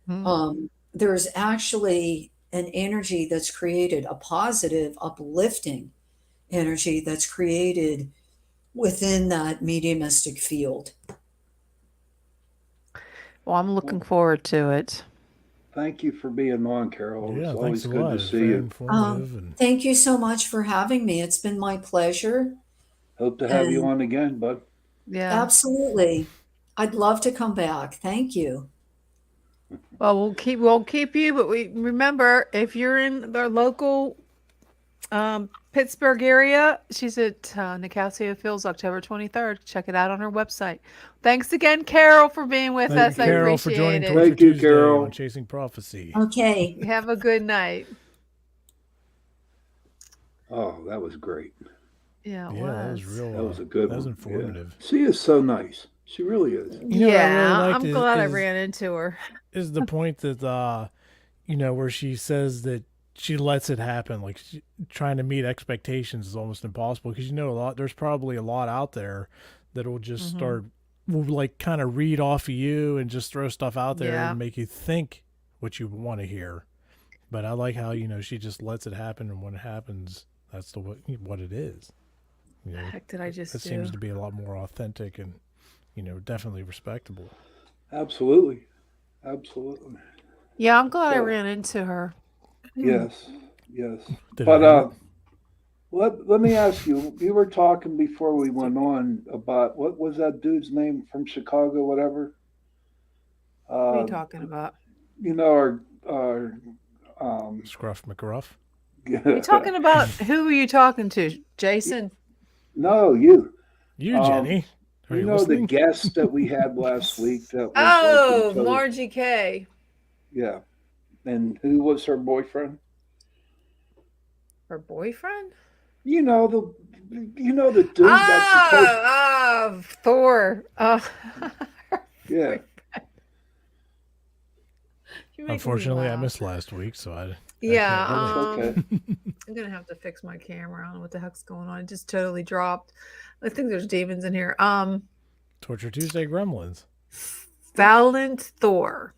Hmm. There's actually an energy that's created, a positive, uplifting energy that's created within that mediumistic field. Well, I'm looking forward to it. Thank you for being on, Carol. It's Yeah, thanks always a good lot. to It's see very you. informative and Thank you so much for having me. It's been my pleasure. Hope to have you And on again, bud. Yeah. absolutely, I'd love to come back. Thank you. Well, we'll keep you, but we remember, if you're in the local Pittsburgh area, she's at Nicasio Fields October 23rd. Check it out on her website. Thanks again, Carol, for being with thank you, us. I Thank you. Carol, for appreciate joining it. Torture Thank you, Tuesday on Carol. Chasing Prophecy. Okay. Have a good night. Oh, that was great. Yeah, it Yeah, that was was. real. That was a good That was one. Yeah. informative. She is so nice. She really is. You know what I really Yeah, liked I'm is glad I is ran into her. is the point that where she says that she lets it happen, like trying to meet expectations is almost impossible because a lot. There's probably a lot out there that will just Hmm. start will like kind of read off of you and just throw stuff out there Yeah. and make you think what you want to hear. But I like how she just lets it happen, and when it happens, that's what it is. What the heck did I just It do? seems to be a lot more authentic and definitely respectable. Absolutely. Absolutely. Yeah, I'm glad I So, ran into her. yes. Yes. Did But it hurt? let me ask you, you were talking before we went on about what was that dude's name from Chicago, whatever? What are you Uh, talking about? our Scruff McGruff? Are you talking about who are you talking to? Jason? no, you. You, Um, Jenny. Are you you know the listening? guest that we had last week that was like in Oh, total, Margie K. yeah. And who was her boyfriend? Her boyfriend? You know the dude that's supposed, Thor. yeah. You're making me Unfortunately, I laugh. missed last week, so I Yeah, can't That's relate. okay. I'm gonna have to fix my camera. I don't know what the heck's going on. It just totally dropped. I think there's demons in here. Torture Tuesday Gremlins. Valiant Thor.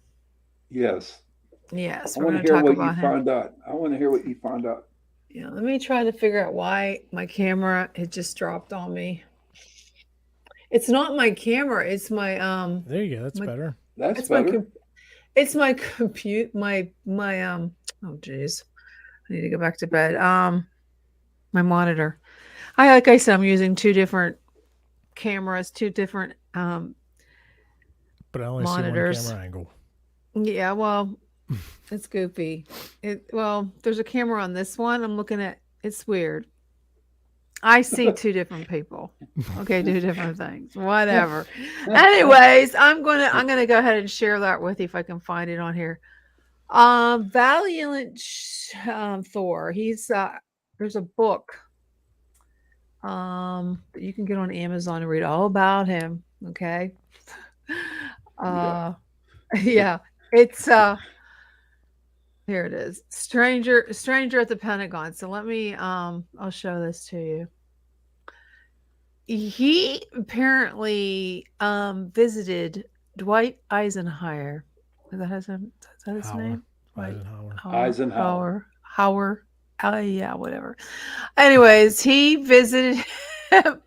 Yes. Yes, I we're want gonna to hear talk what you about him. found out. I want to hear what you found out. Yeah, let me try to figure out why my camera it just dropped on me. It's not my camera. It's my There you go. That's my better. That's it's my better. it's my compute my oh geez. I need to go back to bed. My monitor. Like I said, I'm using two different cameras, two different But I only see one monitors. camera angle. Yeah, well, it's goofy. There's a camera on this one. I'm looking at it's weird. I see two different people. Okay, two different things. Whatever. Anyways, I'm gonna go ahead and share that with you if I can find it on here. Valiant Thor. He's there's a book that you can get on Amazon and read all about him. Okay. Yeah. Yeah. It's here it is. Stranger at the Pentagon. So let me I'll show this to you. He apparently visited Dwight Eisenhower. Is that his Hauer. name? Dwight Eisenhower. Eisenhower. Hauer. Yeah, whatever. Anyways, he visited him.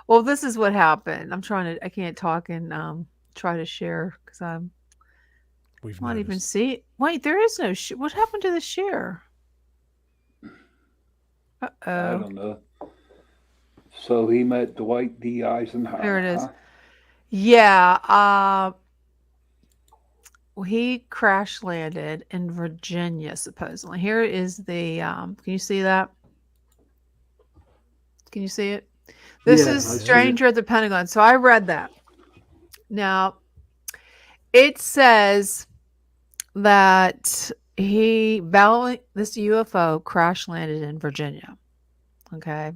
Well, this is what happened. I can't talk and try to share because I'm We've not even noticed. see. Wait, there is no what happened to the share? I Uh-oh. don't know. So he met Dwight D. Eisenhower. There it is. Huh? Yeah, he crash landed in Virginia, supposedly. Here is the can you see that? Can you see it? This Yeah, is I see it. Stranger at the Pentagon. So I read that. Now, it says that this UFO crash landed in Virginia, okay,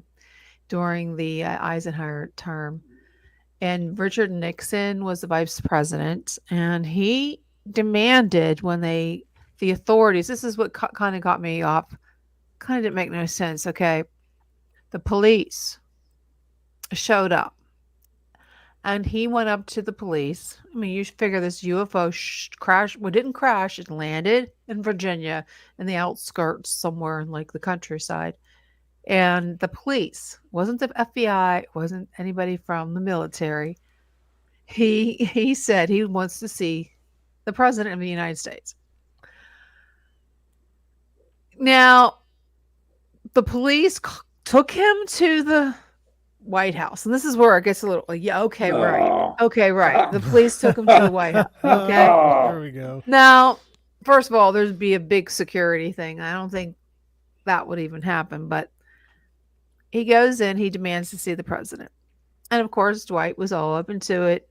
during the Eisenhower term. And Richard Nixon was the vice president, and he demanded when the authorities, this is what kind of got me off, kind of didn't make no sense, okay? The police showed up, and he went up to the police. I mean, you figure this UFO didn't crash, it landed in Virginia in the outskirts somewhere in like the countryside. And the police, wasn't the FBI, wasn't anybody from the military. He said he wants to see the president of the United States. Now, the police took him to the White House, and this is where it gets a little yeah, okay, right. Oh. Okay, right. The police took him to the White House. Okay. There we go. Now, first of all, there'd be a big security thing. I don't think that would even happen, but he goes in, he demands to see the president. And of course, Dwight was all up into it.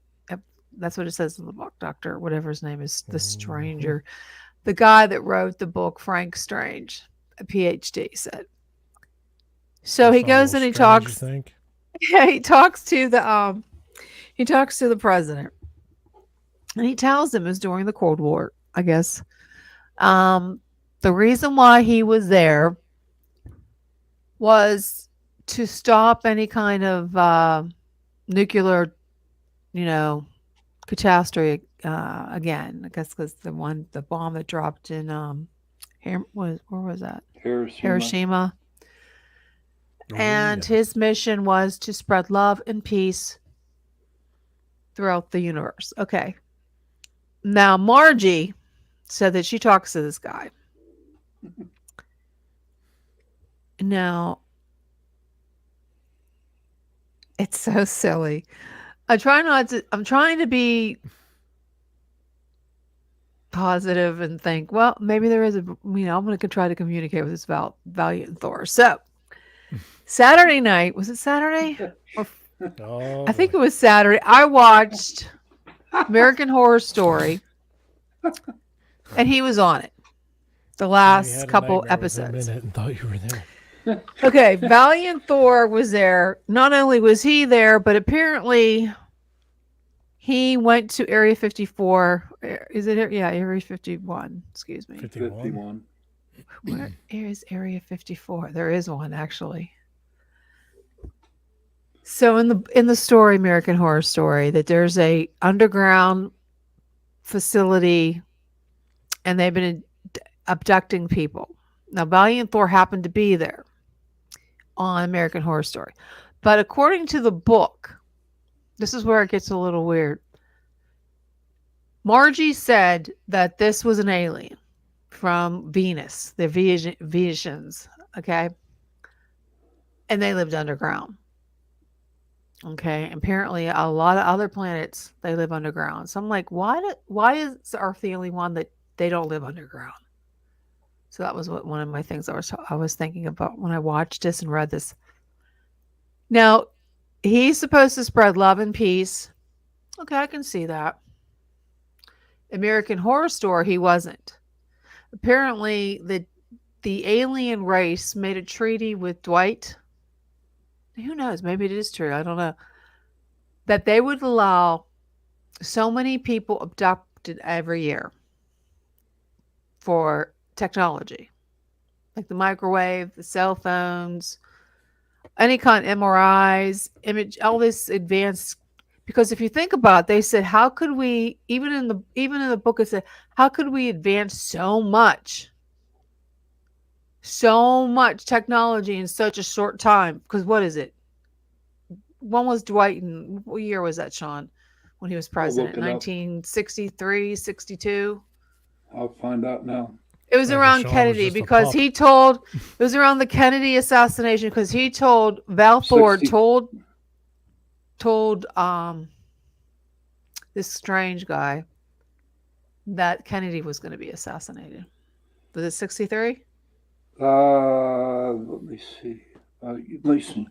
That's what it says in the book, Dr. Whatever his name is, the stranger. The guy that wrote the book, Frank Strange, a PhD, said. So he goes and he talks. Yeah, he talks to the president. And he tells him it was during the Cold War, I guess. The reason why he was there was to stop any kind of nuclear you know, catastrophe again. I guess because the bomb that dropped in where was that? Hiroshima. Hiroshima. Oh And yes. his mission was to spread love and peace throughout the universe. Okay. Now Margie said that she talks to this guy. Now it's so silly. I'm trying to be positive and think, well, maybe there is I'm going to try to communicate with this Valiant Thor. So, Saturday night, was it Saturday? Or Oh I think boy. it was Saturday. I watched American Horror Story and he was on it the Maybe last had a couple nightmare with him in episodes. it and thought you were there. Okay, Valiant Thor was there. Not only was he there, but apparently he went to Area 54. Is it? Yeah, Area 51. Excuse me. 51. 51. Where is Area 54? There is one actually. So in the story American Horror Story that there's a underground facility and they've been abducting people. Now Valiant Thor happened to be there on American Horror Story. But according to the book, this is where it gets a little weird. Margie said that this was an alien from Venus, the Venetians, okay? And they lived underground. Okay, apparently a lot of other planets they live underground. So I'm like, why is Earth the only one that they don't live underground? So that was one of my things I was thinking about when I watched this and read this. Now, he's supposed to spread love and peace. Okay, I can see that. American Horror Story, he wasn't. Apparently, the alien race made a treaty with Dwight. Who knows? Maybe it is true. I don't know. That they would allow so many people abducted every year for technology, like the microwave, the cell phones, any kind of MRIs, image, all this advanced. Because if you think about it, they said, how could we, even in the book, it said, how could we advance so much technology in such a short time? Because what is it? When was Dwight in, what year was that, Sean, when he was I'll look president? it up. 1963, 62? I'll find out now. It was Maybe around Sean was Kennedy just a because pup. he told, it was around the Kennedy assassination because he told, Val Ford 60. told this strange guy that Kennedy was going to be assassinated. Was it 63? Let me see. Let me see.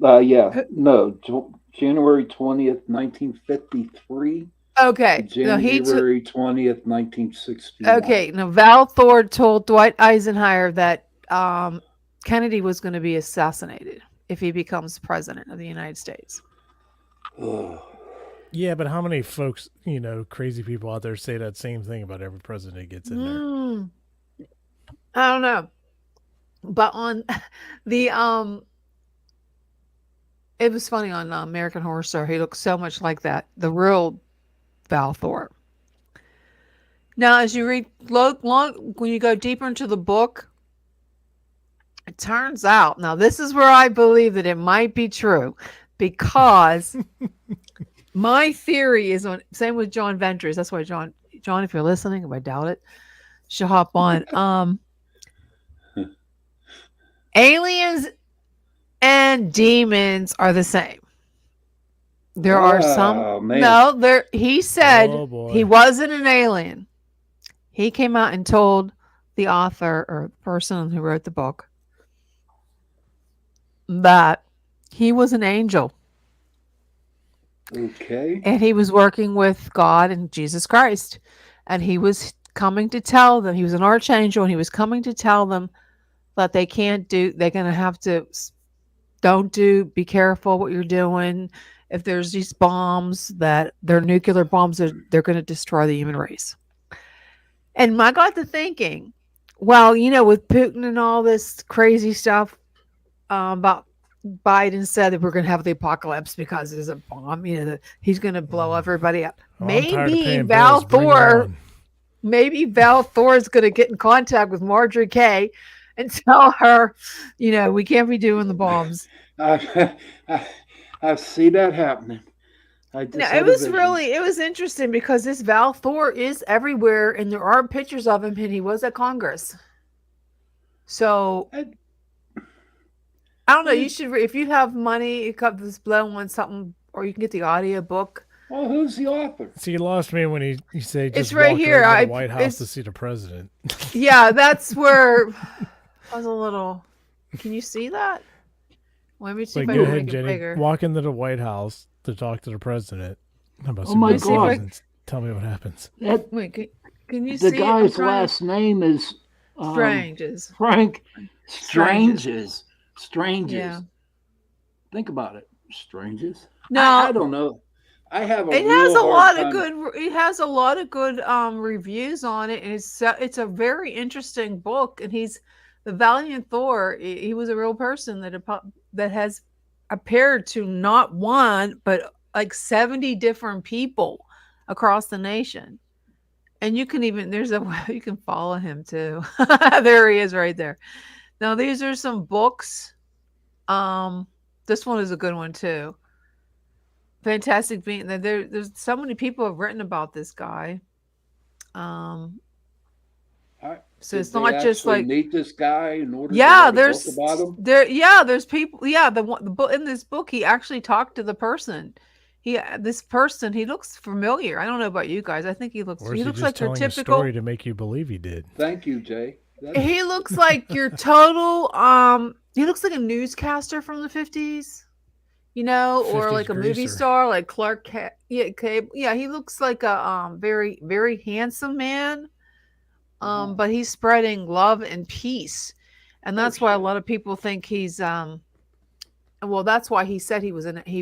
Yeah, no, January 20th, 1953 Okay. to No, January 20th, 1961. okay. Now Val Ford told Dwight Eisenhower that Kennedy was going to be assassinated if he becomes president of the United States. Ugh. Yeah, but how many folks, crazy people out there say that same thing about every president that gets in there? I don't know. But on the it was funny on American Horror Story. He looks so much like that, the real Val Thorpe. Now, as you read when you go deeper into the book, it turns out, now this is where I believe that it might be true, because my theory is on, same with John Ventures. That's why John, if you're listening, if I doubt it, she'll hop on. Aliens and demons are the same. There are some. Man. No, there. He said Oh, boy. he wasn't an alien. He came out and told the author or the person who wrote the book that he was an angel Okay. and he was working with God and Jesus Christ, and he was coming to tell them, he was an archangel, and he was coming to tell them that they can't do. They're going to have to. Be careful what you're doing. If there's these bombs that they're nuclear bombs, they're going to destroy the human race. And I got to thinking, well, with Putin and all this crazy stuff about Biden said that we're going to have the apocalypse because there's a bomb. He's going to blow everybody up. Oh, I'm tired of Maybe paying Val bills. Bring it Thor. on. Maybe Val Thor is going to get in contact with Marjorie Kay and tell her, we can't be doing the bombs. I see that happening. I just No, had it a was vision. it was interesting because this Val Thor is everywhere and there are pictures of him and he was at Congress. So I don't know. You should, if you have money, you got this blow on something, or you can get the audio book. Well, who's the author? See, you lost me when you say just It's right walk here. over to the White House to see the president. Yeah, that's where I was a little. Can you see that? Let me see if I go can ahead, make it Jenny. bigger. Walk into the White House to talk to the president. Oh my God! Tell me what happens. Wait, can you see the guy's last name is Stranges. Frank Stranges. Yeah. Think about it. Stranges. No, I don't know. I have a. It has a lot of good. It has a lot of good reviews on it, and it's a very interesting book. And he's the Valiant Thor. He was a real person that has appeared to not one but like 70 different people across the nation. And you can even you can follow him too. There he is right there. Now these are some books. This one is a good one too. Fantastic being there's so many people have written about this guy. So it's not just like meet this guy in order to write a there's book about him? There's people the book in this book he actually talked to the person. This person, he looks familiar. I don't know about you guys. I think he looks like your typical story to make you believe he did. Thank you, Jay. He looks like your total he looks like a newscaster from the 50s. Or like a movie star, like Clark Cable. Yeah, he looks like a very, very handsome man. But he's spreading love and peace. And that's why a lot of people think he's that's why he said he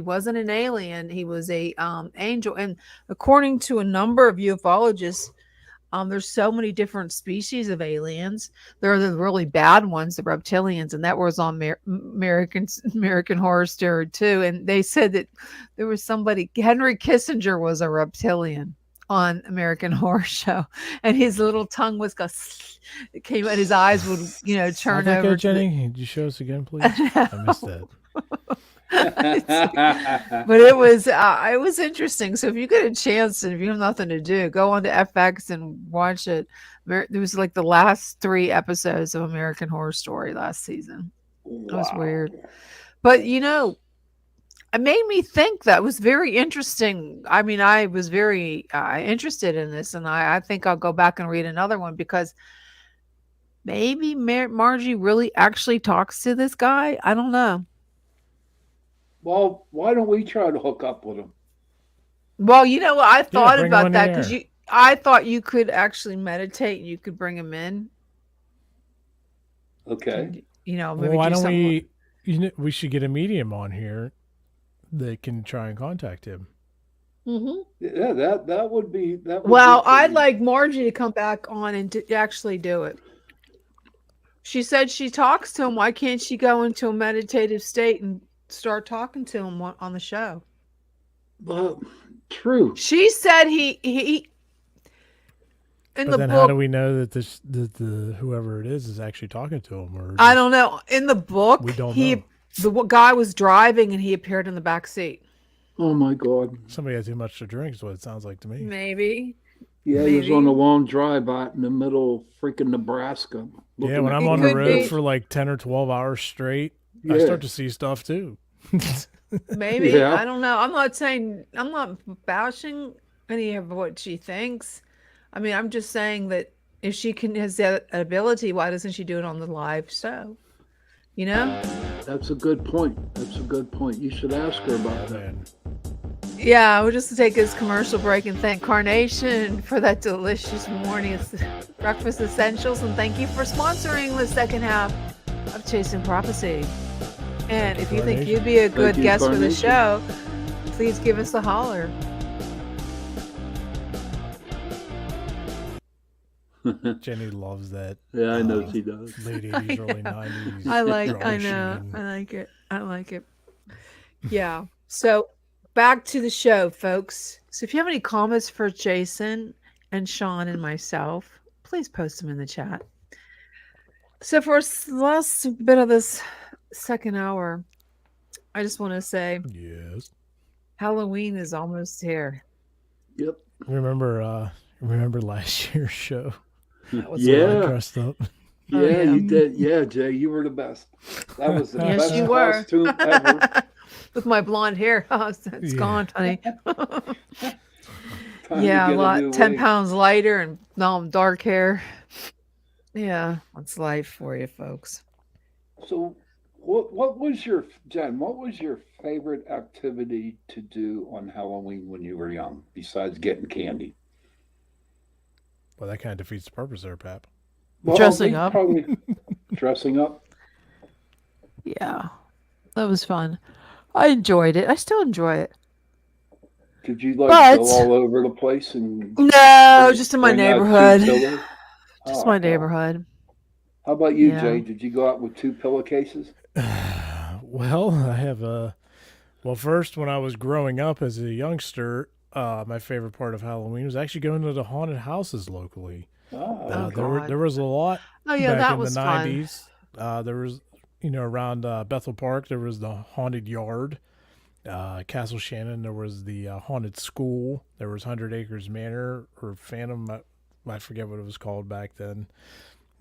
wasn't an alien, he was a angel. And according to a number of ufologists, there's so many different species of aliens. There are the really bad ones, the reptilians, and that was on American Horror Story too. And they said that there was somebody, Henry Kissinger was a reptilian on American Horror Show, and his little tongue was it came out, his eyes would turn over. Jenny, could you show us again, please? I missed that. But it was interesting. So if you get a chance and if you have nothing to do, go on to FX and watch it. There was like the last 3 episodes of American Horror Story last season. It was weird, but it made me think. That was very interesting. I mean, I was very interested in this, and I think I'll go back and read another one because maybe Margie really actually talks to this guy. I don't know. Well, why don't we try to hook up with him? Well, I thought about that because I thought you could actually meditate and you could bring him in. Okay. And, maybe why don't we? We should get a medium on here that can try and contact him. Mm-hmm. Yeah, that would be that. Well, I'd like Margie to come back on and to actually do it. She said she talks to him. Why can't she go into a meditative state and start talking to him on the show? Well, true. She said he in the book. How do we know that the whoever it is actually talking to him? Or I don't know. In the book, we don't know. The guy was driving and he appeared in the back seat. Oh my God! Somebody had too much to drink is what it sounds like to me. Maybe. Yeah, he was on a long drive out in the middle of freaking Nebraska. Yeah, when I'm on the road for like 10 or 12 hours straight, I start to see stuff too. Maybe. Yeah. I don't know. I'm not bashing any of what she thinks. I mean, I'm just saying that if she has that ability, why doesn't she do it on the live show? That's a good point. You should ask her about that. Yeah, we'll just take this commercial break and thank Carnation for that delicious morning. It's Breakfast Essentials, and thank you for sponsoring the second half of Chasing Prophecy. And if you think you'd be a good guest for the show, please give us a holler. Jenny loves that. Yeah, I know she does. Late 80s, early 90s. I like it. I like it. Yeah. So back to the show, folks. So if you have any comments for Jason and Sean and myself, please post them in the chat. So for last bit of this second hour, I just want to say Yes. Halloween is almost here. Yep. Remember last year's show? That was When I Yeah. dressed up. Oh, Yeah, yeah. you did. Yeah, Jay, you were the best. That was the Yes, best you were. costume ever. With my blonde hair. Oh, it's Yeah. gone, honey. Time Yeah, to a get lot, new 10 wig. pounds lighter and now I'm dark hair. Yeah, that's life for you, folks. So, what was your Jen? What was your favorite activity to do on Halloween when you were young, besides getting candy? Well, that kind of defeats the purpose there, Pap. Well, Dressing we up. probably dressing up. Yeah, that was fun. I enjoyed it. I still enjoy it. Did you like But go all over the place and no, just in my bring out two neighborhood. pillows? Just Oh, my hell. neighborhood. How about you, Yeah. Jay? Did you go out with two pillowcases? Well, I have a. Well, first, when I was growing up as a youngster, my favorite part of Halloween was actually going to the haunted houses locally. Oh, Oh, There God. was a lot Oh, yeah, back that in was the fun. 90s. There was, around Bethel Park, there was the haunted yard. Castle Shannon, there was the haunted school. There was 100 Acres Manor or Phantom. I forget what it was called back then.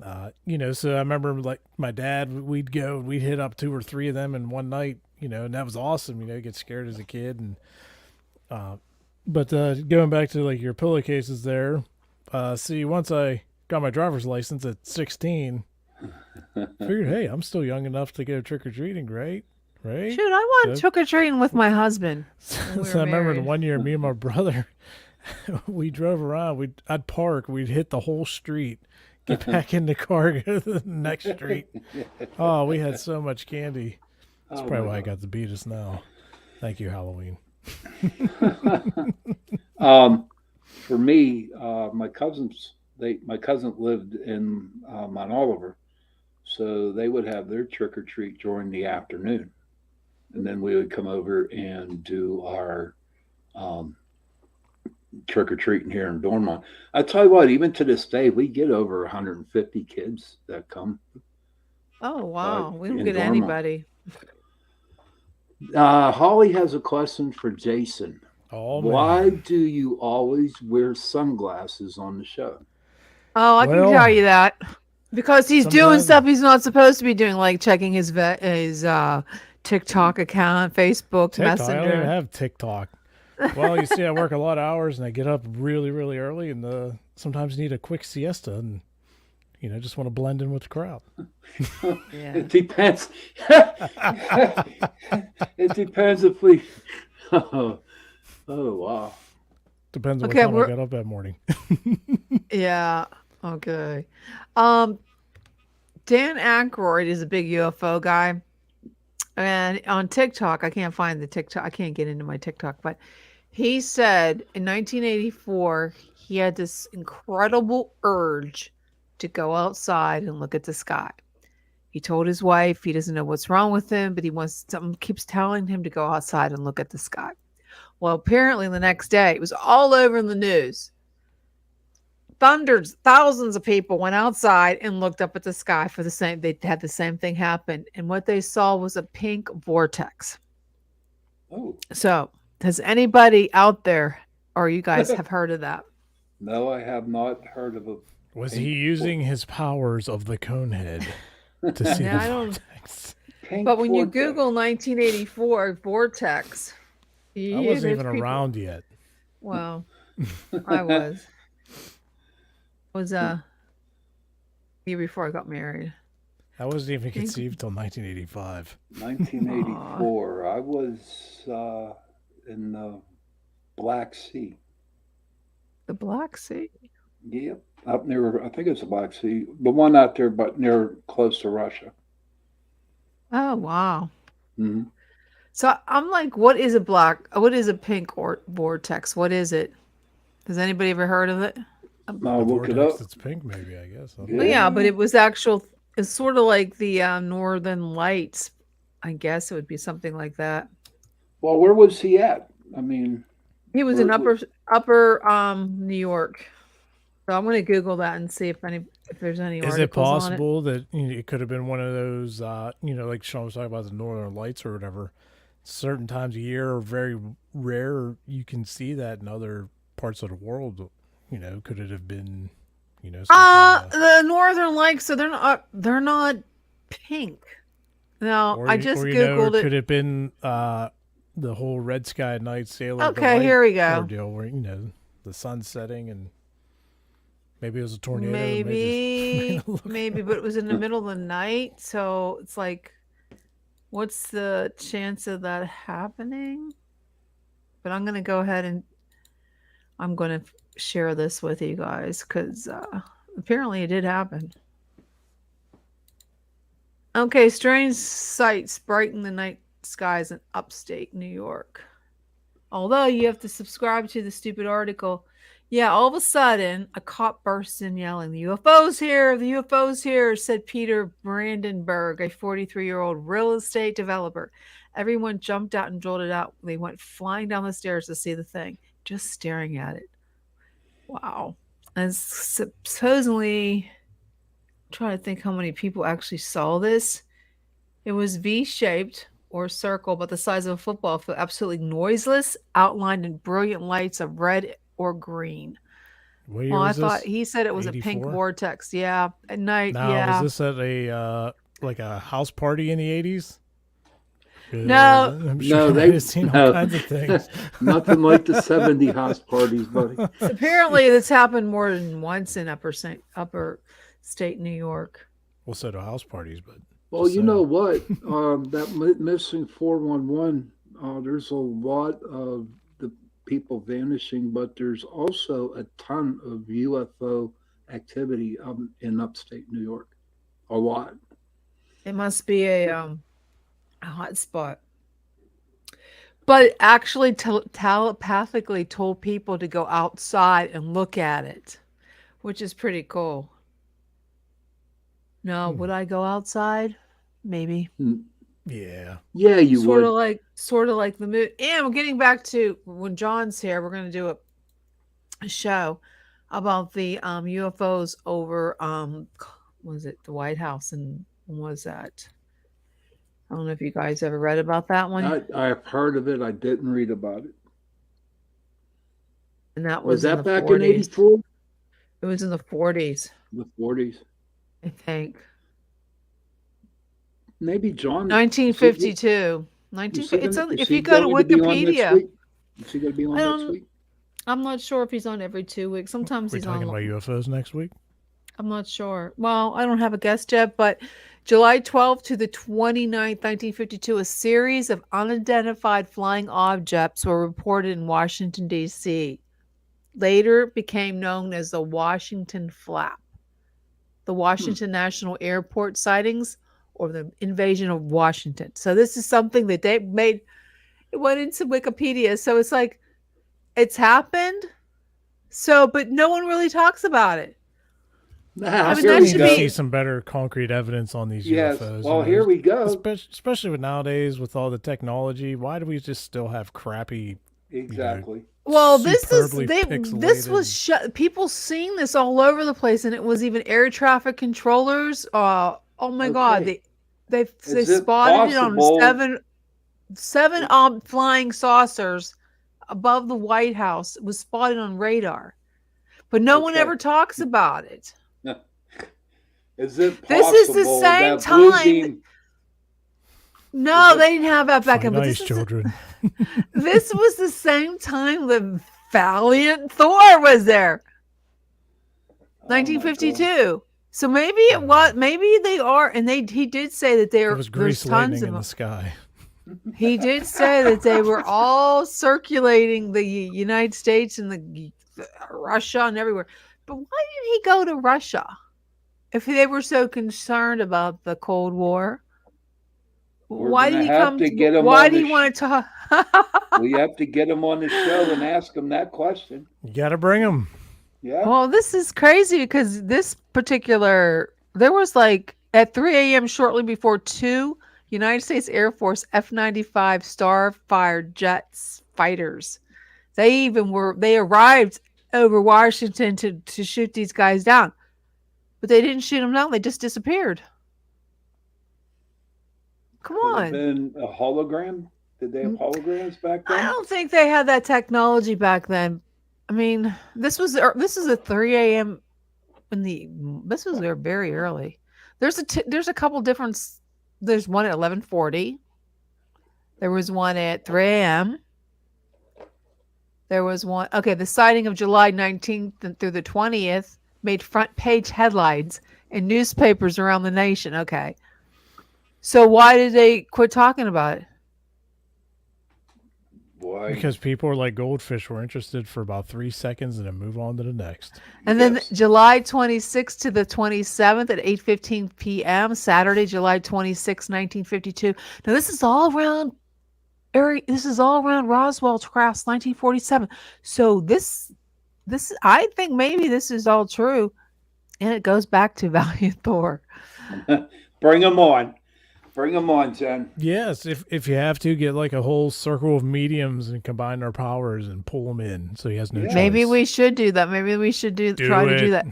So I remember like my dad, we'd hit up 2 or 3 of them in one night, and that was awesome. You get scared as a kid. And, but going back to like your pillowcases there, see, once I got my driver's license at 16, figured, hey, I'm still young enough to go trick or treating, right? Right? Shoot, I went So- trick or treating with my husband. when we So I were remember married. one year, me and my brother, we drove around. I'd park. We'd hit the whole street, get back in the car, go to the next street. Oh, we had so much candy. That's Oh, probably my why I God. got to beat us now. Thank you, Halloween. For me, my cousin lived in Mount Oliver, so they would have their trick or treat during the afternoon, and then we would come over and do our trick or treating here in Dormont. I tell you what, even to this day, we get over 150 kids that come. Oh, wow. We don't in get Dormont. anybody. Holly has a question for Jason. Oh, Why man. do you always wear sunglasses on the show? Oh, I can Well, tell you that. Because he's doing sometimes- stuff he's not supposed to be doing, like checking his TikTok account, Facebook, TikTok. I don't even Messenger. have TikTok. Well, you see, I work a lot of hours and I get up really, really early and sometimes need a quick siesta and, just want to blend in with the crowd. Yeah. It depends. It depends if we. Oh, wow. Depends on Okay, what time I got up that morning. Yeah. Okay. Dan Aykroyd is a big UFO guy. And on TikTok, I can't find the TikTok. I can't get into my TikTok, but he said in 1984, he had this incredible urge to go outside and look at the sky. He told his wife he doesn't know what's wrong with him, but something keeps telling him to go outside and look at the sky. Well, apparently the next day, it was all over in the news. Thousands of people went outside and looked up at the sky for they had the same thing happen. And what they saw was a pink vortex. Oh, So has anybody out there, or you guys have heard of that? no, I have not heard of a. Was Pink he using his powers of the cone head to see Yeah, the I don't- vortex? Pink But when you vortex. Google 1984 vortex, I yeah, wasn't there's even people- around yet. Well, I was. I was year before I got married. I wasn't even Think- conceived till 1985. 1984. I was in the Black Sea. The Black Sea. Yep, up near. I think it's the Black Sea, the one out there, but near close to Russia. Oh wow. hmm So I'm like, what is a pink vortex? What is it? Has anybody ever heard of it? I'll The look it vortex up. that's pink, maybe, I guess. I don't Yeah. know. Well, yeah, but it was it's sort of like the Northern Lights I guess it would be something like that. Well, where was he at? I mean, He was in where, where, upper New York. So I'm gonna Google that and see if there's any Is it articles on it. possible that it could have been one of those, like Sean was talking about the Northern Lights or whatever? Certain times a year are very rare. You can see that in other parts of the world. Could it have been, something? The Northern Lights, so they're not pink. No, I just Googled could it. it have been the whole Red Sky at Night Sailor of the Okay, Light here we go. ordeal where the sun setting and maybe it was a tornado. Maybe, maybe, but it was in the middle of the night, so it's like, what's the chance of that happening? But I'm gonna go ahead and I'm gonna share this with you guys because apparently it did happen. Okay, strange sights brighten the night skies in upstate New York. Although you have to subscribe to the stupid article. Yeah, all of a sudden, a cop bursts in yelling, "The UFO's here! The UFO's here!" said Peter Brandenburg, a 43-year-old real estate developer. Everyone jumped out and jolted out. They went flying down the stairs to see the thing, just staring at it. Wow. And supposedly, I'm trying to think how many people actually saw this. It was V-shaped or circle, but the size of a football field, absolutely noiseless, outlined in brilliant lights of red or green. What year Well, I was thought this? he said it was a pink 84? vortex. Yeah, at night. Now, Yeah. was this at a like a house party in the 80s? No. I'm sure No, they they- might have seen all no. kinds of things. nothing like the 70 house parties, buddy. Apparently, this happened more than once in upper state New York. Well, so do house parties, but Well, just you know saying. what? That missing 411, there's a lot of the people vanishing, but there's also a ton of UFO activity in upstate New York. A lot. It must be a hot spot. But it actually telepathically told people to go outside and look at it, which is pretty cool. Now, would I go outside? Maybe. Yeah. Yeah, you Sort would. of like the mood. And we're getting back to when John's here. We're going to do a show about the UFOs over was it the White House, and when was that? I don't know if you guys ever read about that one. I've heard of it. I didn't read about it. And that Was was in that the back 40s. in 84? It was in the 40s, The 40s? I think. Maybe John. 1952. If you go to Wikipedia. Is he going to be on I next don't- week? I'm not sure if he's on every 2 weeks. Sometimes We're he's talking on. about UFOs next week. I'm not sure. Well, I don't have a guest yet, but July 12th to the 29th, 1952, a series of unidentified flying objects were reported in Washington, D.C. Later became known as the Washington Flap, the Washington National Airport sightings, or the invasion of Washington. So this is something that they made. It went into Wikipedia. So it's like, it's happened. So, but no one really talks about it. Nah, I mean, here that we We should need go. to be- see some better concrete evidence on these Yes. UFOs. Well, here we go. Especially with nowadays with all the technology, why do we just still have crappy? Exactly. Well, this superbly was people seeing this all over the place, and it was even air traffic controllers. Oh my God, Okay. they Is it spotted it on possible- seven flying saucers above the White House. It was spotted on radar, but no one Okay. ever talks about it. Is it possible This is the same that Blue time- Beam- No, Is it- they didn't have that back Fine in. But ice, this is children. this was the same time that Valiant Thor was there. Oh my God. 1952. So maybe it was. Maybe they are, and he did say that It was grease there's tons lightning of in them. the sky. He did say that they were all circulating the United States and the Russia and everywhere. But why did he go to Russia if they were so concerned about the Cold War? We're Why gonna did he have come? to get him Why on did the he want to talk? We have to get him on the show and ask him that question. You got to bring them. Yeah. Well, this is crazy because this particular, there was like at 3 a.m. shortly before 2 United States Air Force F-95 Starfire jets fighters. They arrived over Washington to shoot these guys down. But they didn't shoot them down, they just disappeared. Come Could have on. been a hologram. Did they have holograms back I then? don't think they had that technology back then. I mean, this is at 3 a.m. This was there very early. There's a couple different. There's one at 11:40. There was one at 3 a.m. There was one. Okay, the sighting of July 19th through the 20th made front page headlines in newspapers around the nation. Okay, so why did they quit talking about it? Why? Because people are like goldfish, were interested for about 3 seconds and then move on to the next. And then Yes. July 26th to the 27th at 8:15 p.m. Saturday, July 26, 1952. Now this is all around Roswell crafts, 1947. So this I think maybe this is all true, and it goes back to Valiant Thor. Bring them on. Bring them on, Jen. Yes, if you have to, get like a whole circle of mediums and combine their powers and pull them in, so he has no Yeah. choice. Maybe we should do that. Maybe we should try to do it. that.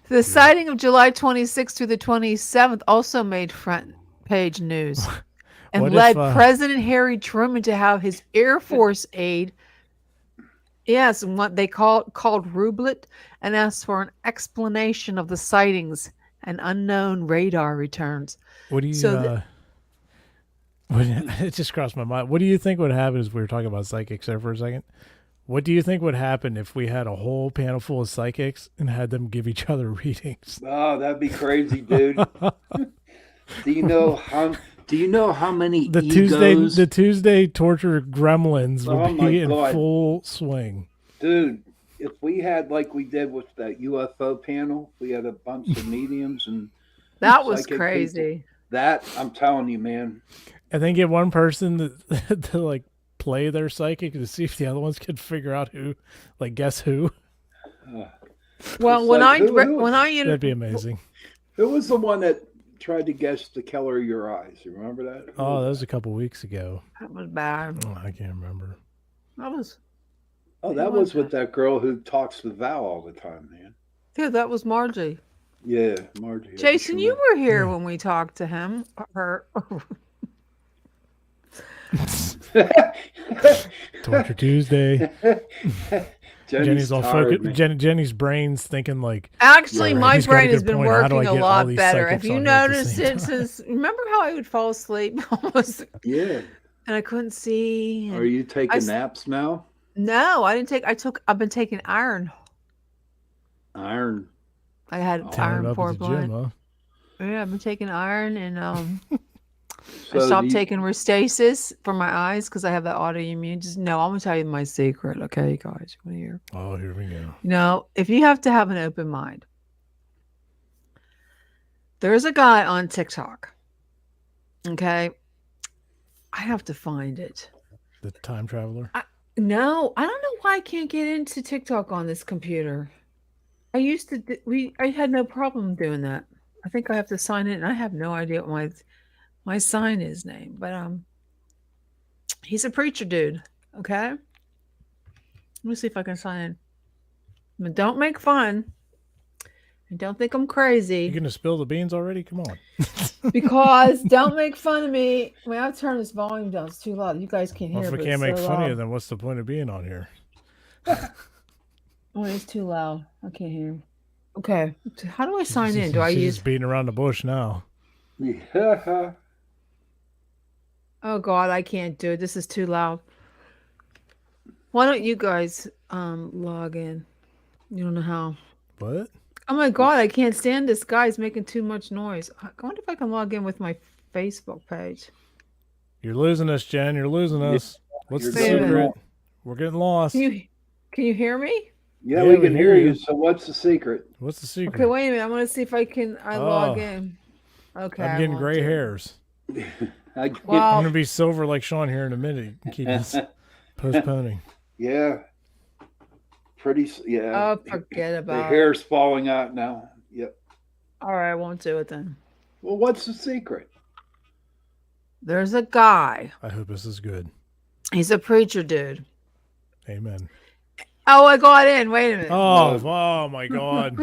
The sighting of July 26th through the 27th also made front page news and What led if, President Harry Truman to have his Air Force aide, yes, what they called Rublet, and asked for an explanation of the sightings and unknown radar returns. What do you? So It just crossed my mind. What do you think would happen? As we were talking about psychics there for a second. What do you think would happen if we had a whole panel full of psychics and had them give each other readings? Oh, that'd be crazy, dude. Do you know how many The egos? Tuesday torture gremlins Oh would my be in God. full swing. Dude, if we had like we did with that UFO panel, we had a bunch of mediums and that was psychic crazy. that, I'm telling you, man. And then get one person to like play their psychic to see if the other ones could figure out who, like, guess who. Well, It's when like, I who- when I That'd be amazing. Who was the one that tried to guess the color of your eyes? You remember that? Who Oh, that was was a couple weeks ago. that was bad. Oh, I can't remember. That was Oh, that Who was was with that girl who talks to Val all the time, man. that was Margie. Yeah, Margie. Jason, you were here when we talked to him. Her. Torture Tuesday. Jenny's all tired, focused. Jenny's brain's thinking like, Actually, Yeah, my he's got a brain has good been point. How do I working a get all lot these better. Have psychics you on here at the noticed same it since? Remember how I would fall asleep almost, Yeah. and I couldn't see. Are you taking s- naps now? No, I didn't take. I've been taking iron. Iron. I had Oh. tearing iron up poor at the gym, blood. huh? Yeah, I've been taking iron, and I So stopped do you- taking Restasis for my eyes because I have that autoimmune. Just no, I'm gonna tell you my secret, okay, you guys? You wanna hear? Oh, here we go. You know, if you have to have an open mind, there's a guy on TikTok. Okay, I have to find it. The time traveler. No, I don't know why I can't get into TikTok on this computer. I used to. I had no problem doing that. I think I have to sign in, and I have no idea what my sign is name. But he's a preacher dude. Okay, let me see if I can sign in. But don't make fun, and don't think I'm You crazy gonna spill the beans already? Come on. because don't make fun of me. I mean, I've turned this volume down. It's too loud. You guys can't hear. Well, if we but can't it's make so fun of you, loud. then what's the point of being on here? Oh, it's too loud. I can't hear. Okay. How do I sign in? Do I She's use? just beating around the bush now? Yeah. Oh God, I can't do it. This is too loud. Why don't you guys log in? You don't know how. What? Oh my God, I can't stand this guy's making too much noise. I wonder if I can log in with my Facebook page. You're losing us, Jen. You're losing us. What's You're the doing secret? it. We're getting lost. Can you hear me? Yeah, Yeah, we we can hear hear you. you. So what's the secret? What's the secret? Okay, wait a minute. I'm gonna see if I can log Oh. in. Okay. I'm I getting won't gray do it. hairs. I get- Well- I'm gonna be silver like Sean here in a minute. Keep this postponing. yeah. Yeah. Oh, forget The about it. hair's falling out now. Yep. All right, I won't do it then. Well, what's the secret? There's a guy. I hope this is good. He's a preacher dude. Amen. Oh, I got in. Wait a minute. Oh my God.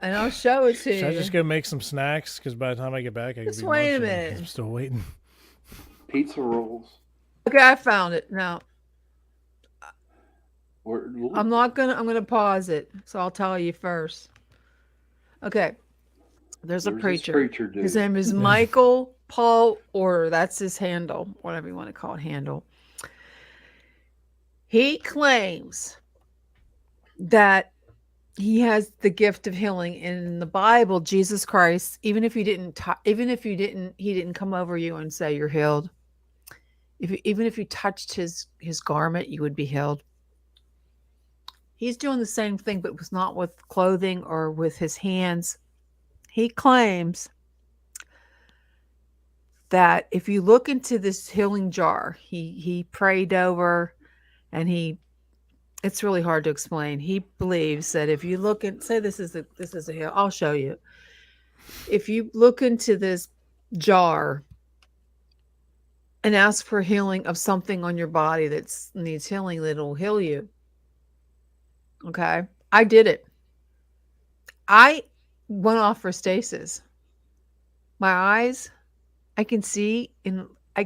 And I'll show it to Should I you. just go make some snacks? Because by the time I get back, I can Just be wait a munching, minute. 'cause I'm still waiting. Pizza rolls. Okay, I found it. Now, Or, I'm gonna pause it. So I'll tell you first. Okay. There's a There's this preacher. preacher dude. His name is Michael Paul Order. That's his handle, whatever you want to call it, handle. He claims that he has the gift of healing. In the Bible, Jesus Christ, he didn't come over you and say you're healed. Even if you touched his garment, you would be healed. He's doing the same thing, but was not with clothing or with his hands. He claims that if you look into this healing jar, he prayed over, and it's really hard to explain. He believes that if you look and say this is a heal, I'll show you. If you look into this jar and ask for healing of something on your body that needs healing, it'll heal you. Okay, I did it. I went off for stasis. My eyes, I can see, and I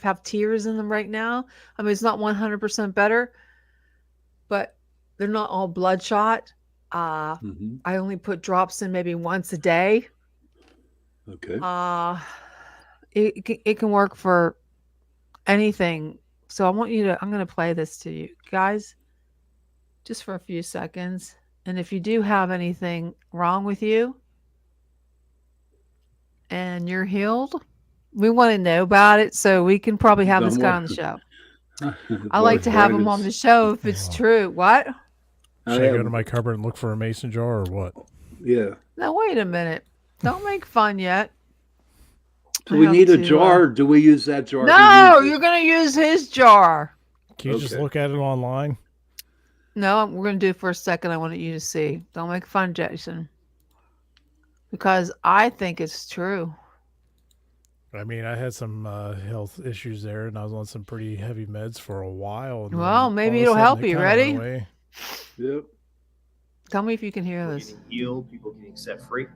have tears in them right now. I mean, it's not 100% better, but they're not all bloodshot. I only put drops in maybe once a day. Okay. It can work for anything. So I'm going to play this to you guys just for a few seconds. And if you do have anything wrong with you and you're healed, we want to know about it so we can probably have this guy on the show. I like to have him on the show if it's true. What? Should I go to my cupboard and look for a mason jar or what? Yeah. Now, wait a minute. Don't make fun yet. Do we need a jar? Do we use that jar? No, you're going to use his jar. Can you just look at it online? No, we're going to do it for a second. I want you to see. Don't make fun, Jason. Because I think it's true. I mean, I had some health issues there, and I was on some pretty heavy meds for a while. And well, maybe it'll help you. Ready? Yep. Tell me if you can hear this. People getting healed, people getting set free.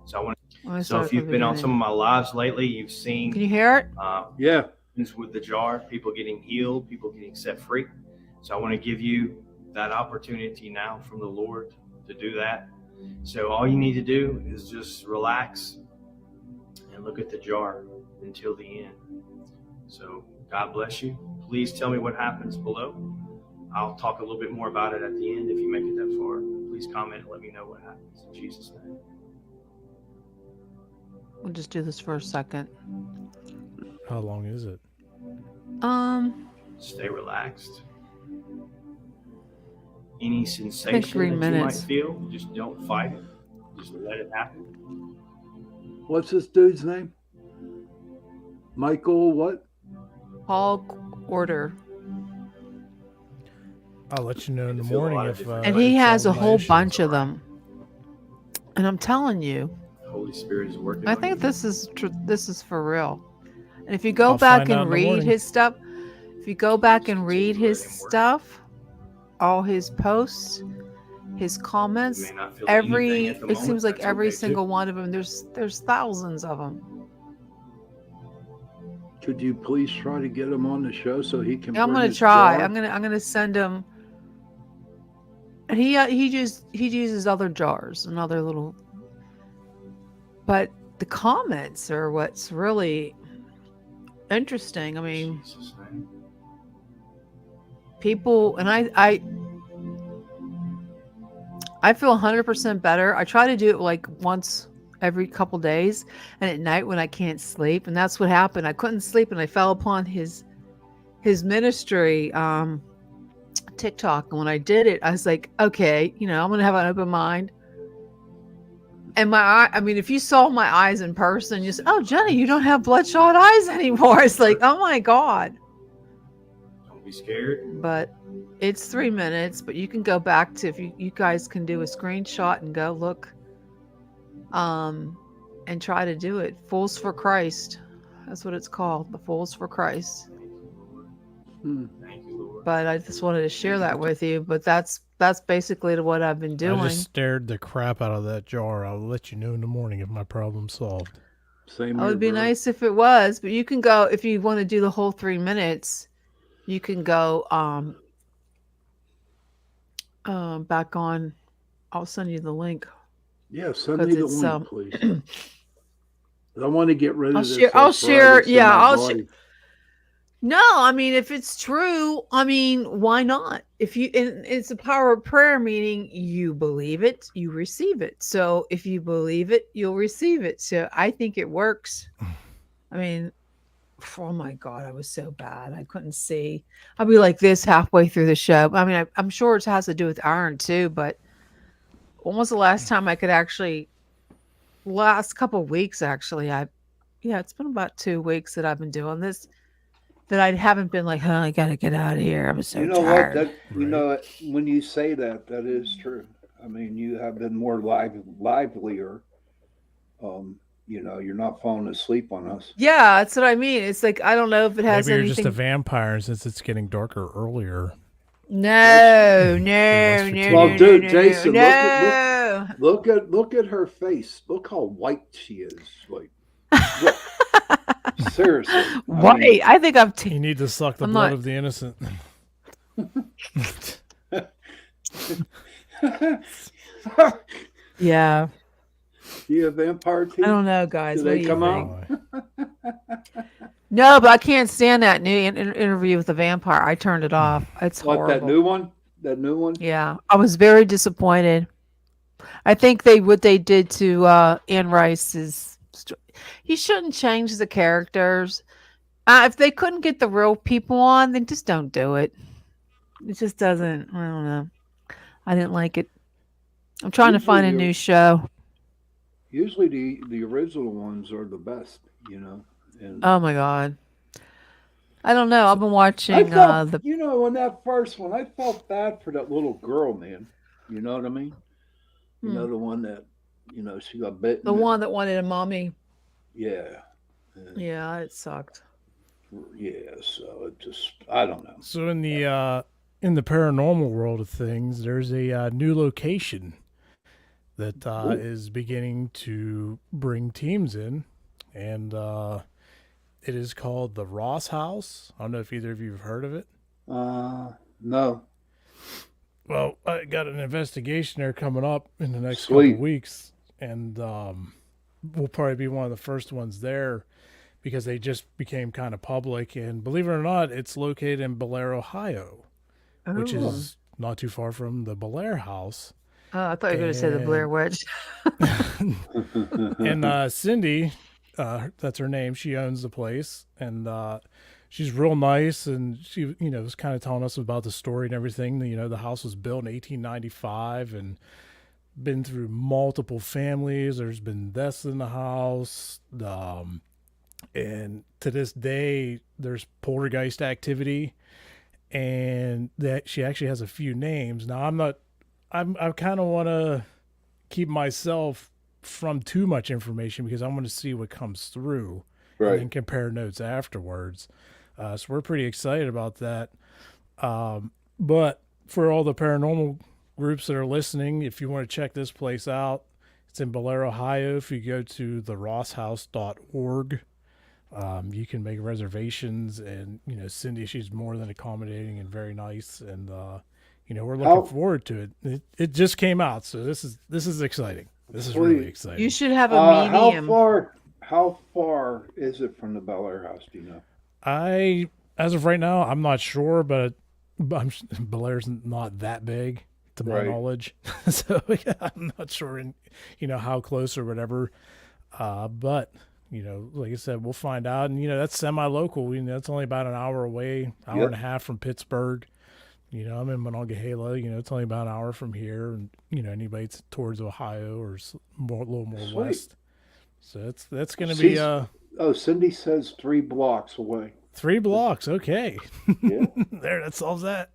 So I want to. So if you've been on some of my lives lately, you've seen. Can you hear it? Yeah. With the jar, people getting healed, people getting set free. So I want to give you that opportunity now from the Lord to do that. So all you need to do is just relax and look at the jar until the end. So God bless you. Please tell me what happens below. I'll talk a little bit more about it at the end if you make it that far. Please comment and let me know what happens. In Jesus' name. We'll just do this for a second. How long is it? Stay relaxed. Any sensation 3 that minutes. you might feel, just don't fight it. Just let it happen. What's this dude's name? Michael what? Paul Order. I'll let you know in the morning if. And he has a whole bunch of them. And I'm telling you, Holy Spirit is working. I think this is for real. And if you go back and read his stuff, all his posts, his comments, it seems like every single one of them, there's thousands of them. Could you please try to get him on the show so he can? Yeah, I'm gonna try. I'm gonna send him. And he uses other jars and other little. But the comments are what's really interesting. I mean, people, and I feel 100% better. I try to do it like once every couple days, and at night when I can't sleep, and that's what happened. I couldn't sleep, and I fell upon his ministry TikTok, and when I did it, I was like, okay, I'm gonna have an open mind. And if you saw my eyes in person, you said, oh, Jenny, you don't have bloodshot eyes anymore. It's like, oh my God. Don't be scared. But it's 3 minutes, but you can go back to, if you guys can do a screenshot and go look. and try to do it. Fools for Christ. That's what it's called. The Fools for Christ. Hmm. Thank you, Lord. But I just wanted to share that with you. But that's basically what I've been I doing. just stared the crap out of that jar. I'll let you know in the morning if my problem's solved. Same It here, would be bro. nice if it was, but you can go if you want to do the whole 3 minutes. You can go back on. I'll send you the link Yeah, send because me the it's link, please. I want to get rid I'll of this share. I'll share. arthritis in Yeah, my I'll share. body. No, I mean, if it's true, I mean, why not? If you, and it's a power of prayer, meaning you believe it, you receive it. So if you believe it, you'll receive it. So I think it works. I mean, oh my God, I was so bad. I couldn't see. I'll be like this halfway through the show. I mean, I'm sure it has to do with iron too, but when was the last time I could actually, last couple of weeks, actually, yeah, it's been about 2 weeks that I've been doing this. That I haven't been like, I gotta get out of here. I'm so You know what? tired. You Right. know, when you say that, that is true. I mean, you have been more livelier. You're not falling asleep on us. Yeah, that's what I mean. It's like I don't know if it has Maybe you're just a anything. vampire, and since it's getting darker earlier. No, less no, no, fatigue. no, Well, no, dude, no, Jason, no. look at her face. Look how white she is. Like, look, seriously. I White. mean, I think I'm. You need to suck the I'm blood not- of the innocent. Yeah, you a vampire too? I don't know, guys. Do What they do you come think? out? No, but I can't stand that new interview with the vampire. I turned it off. It's What, horrible. that new one? That new one? Yeah, I was very disappointed. I think what they did to Anne Rice is he shouldn't change the characters. If they couldn't get the real people on, then just don't do it. It just doesn't. I don't know. I didn't like it. I'm trying to find a Usually new show. Usually the original ones are the best, And Oh my god. I don't know. I've been I watching felt, the in that first one, I felt bad for that little girl, man. You know what I mean? The one that, she got bitten. the one that wanted a mommy. Yeah. And, Yeah, it sucked. yeah. So it just, I don't know. So in the paranormal world of things, there's a new location that is beginning to bring teams in, and it is called the Ross House. I don't know if either of you have heard of it. No. Well, I got an investigation there coming up in the next Sweet. couple weeks, and we'll probably be one of the first ones there because they just became kind of public. And believe it or not, it's located in Blair, Ohio, which Oh. is not too far from the Blair House. Oh, I thought you were going to say the Blair Witch. And Cindy, that's her name. She owns the place, and she's real nice. And she, was kind of telling us about the story and everything. The house was built in 1895 and been through multiple families. There's been deaths in the house, and to this day, there's poltergeist activity. And that she actually has a few names. Now, I kind of want to keep myself from too much information because I want to see what comes through and then Right. compare notes afterwards. So we're pretty excited about that. But for all the paranormal groups that are listening, if you want to check this place out, it's in Blair, Ohio. If you go to therosshouse.org, you can make reservations, and Cindy, she's more than accommodating and very nice, and we're looking How- forward to it. It just came out, so this is exciting. This is Sweet. really exciting. You should have a How medium. far is it from the Bel Air house? Do you know? As of right now, I'm not sure, but Blair's not that big to my Right. knowledge, so yeah, I'm not sure how close or whatever. But like I said, we'll find out, and that's semi-local. It's only about an hour away, hour Yep. and a half from Pittsburgh. I'm in Monongahela. It's only about an hour from here, and anybody towards Ohio or a little more Sweet. west. So that's going to be Oh, Cindy says 3 blocks away. 3 blocks. Okay, Yeah. there, that solves that.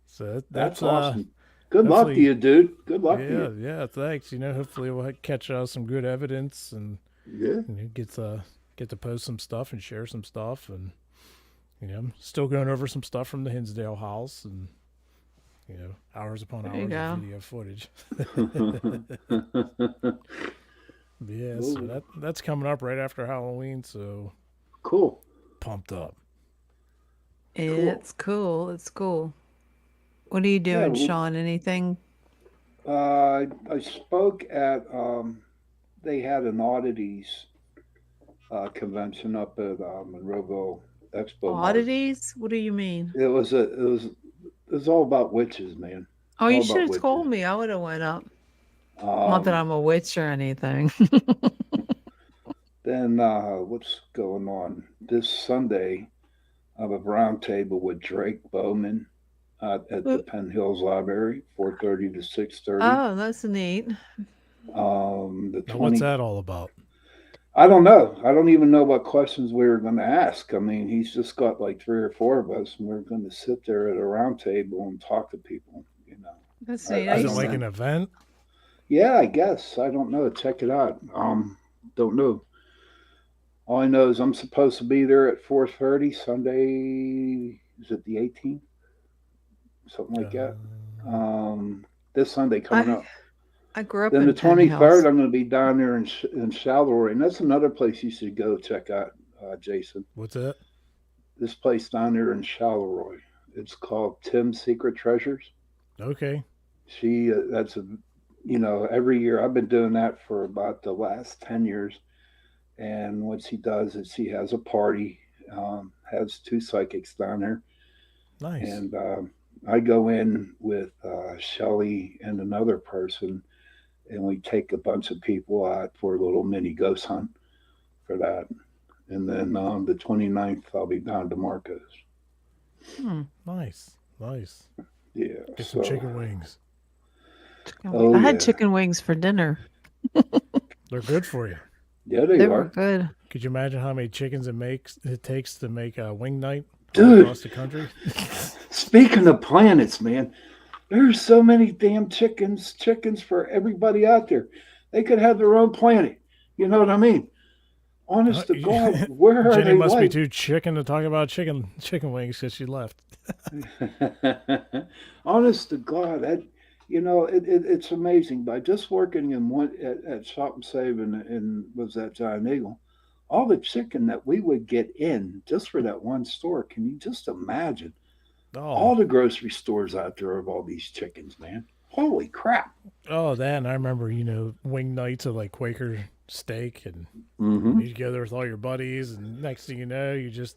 So That's awesome. Good luck to hopefully, you, dude. Good luck to yeah, you. yeah. Thanks. Hopefully we'll catch some good evidence and Yeah. get to post some stuff and share some stuff, and I'm still going over some stuff from the Hinsdale house, and hours upon There you hours of go. video footage. Yeah, so Ooh, that's coming up right after Halloween, so cool. pumped up. Cool. It's cool. It's cool. What are you Yeah. doing, Sean? Anything? I spoke at, they had an oddities convention up at Monroeville Expo Mart. Oddities? What do you mean? It was all about witches, man. Oh, you All should about have witches. told me. I would have went up. Not that Um, I'm a witch or anything. then what's going on this Sunday? I have a round table with Drake Bowman at the Penn Hills Library, 4:30 to 6:30. Oh, that's neat. The Now, what's 20. that all about? I don't know. I don't even know what questions we were going to ask. I mean, he's just got like three or four of us, and we're going to sit there at a round table and talk to people. That's I, neat. I Is it don't like know. an event? Yeah, I guess. I don't know. Check it out. Don't know. All I know is I'm supposed to be there at 4:30 Sunday. Is it the 18th? Something like that. Uh, This Sunday coming I up. I grew up Then the in Penn 23rd, Hills. I'm going to be down there in Charleroi, and that's another place you should go check out, Jason. what's that? This place down there in Charleroi. It's called Tim's Secret Treasures. Okay. That's every year I've been doing that for about the last 10 years. And what she does is she has a party, has two psychics down there, Nice. and I go in with Shelly and another person, and we take a bunch of people out for a little mini ghost hunt for that. And then on the 29th, I'll be down to Marcos. Hmm. Nice. Yeah. Get some chicken wings. Oh, I had yeah. chicken wings for dinner. They're good for you. Yeah, they They were are. good. Could you imagine how many chickens it takes to make a wing night all Dude. across the country? Speaking of planets, man, there's so many damn chickens for everybody out there. They could have their own planet. You know what I mean? Honest to God, where are Jenny they must be like? too chicken to talk about chicken wings because she left. Honest to God, it's amazing. By just working in one at Shop and Save and was that Giant Eagle, all the chicken that we would get in just for that one store. Can you just imagine? All Oh, the grocery stores out there of all these chickens, man. Holy crap. that, and I remember, wing nights at like Quaker Steak, and Mm-hmm. you'd go there with all your buddies, and next thing you know, you just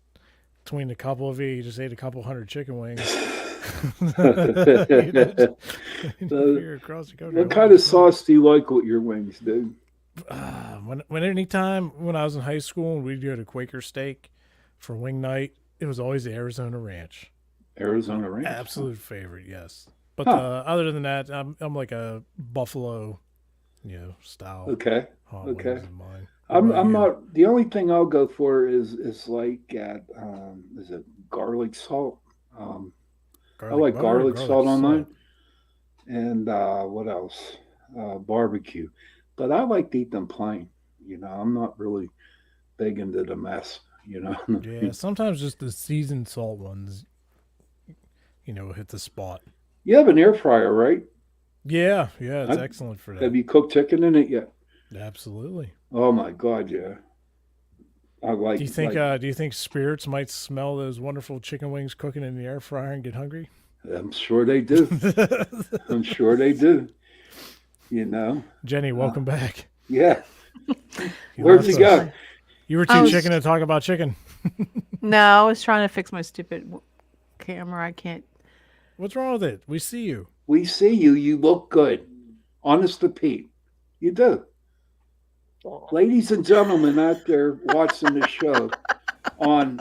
between a couple of you just ate a couple hundred chicken wings. You're across the country. What kind of sauce do you like with your wings, dude? Anytime when I was in high school and we'd go to Quaker Steak for wing night, it was always the Arizona Ranch. Arizona Ranch. Absolute favorite, yes. But Huh. other than that, I'm like a buffalo, style. Okay. hot Okay. wings in mine. What about I'm you? not. The only thing I'll go for is like at is it garlic salt? I like butter or garlic salt on mine, salt? and what else? Barbecue. But I like to eat them plain. I'm not really big into the mess. Yeah, sometimes just the seasoned salt ones, hit the spot. You have an air fryer, right? Yeah, it's I- excellent for Have that. you cooked chicken in it yet? Absolutely. Oh my God, yeah. I like. Do you think spirits might smell those wonderful chicken wings cooking in the air fryer and get hungry? I'm sure they do. I'm sure they do. Jenny, welcome back. Yeah. You Where'd left you us. go? You were I too was- chicken to talk about chicken. No, I was trying to fix my stupid camera. I can't. What's wrong with it? We see you. We see you. You look good. Honest to Pete. You do. Ladies and gentlemen out there watching the show on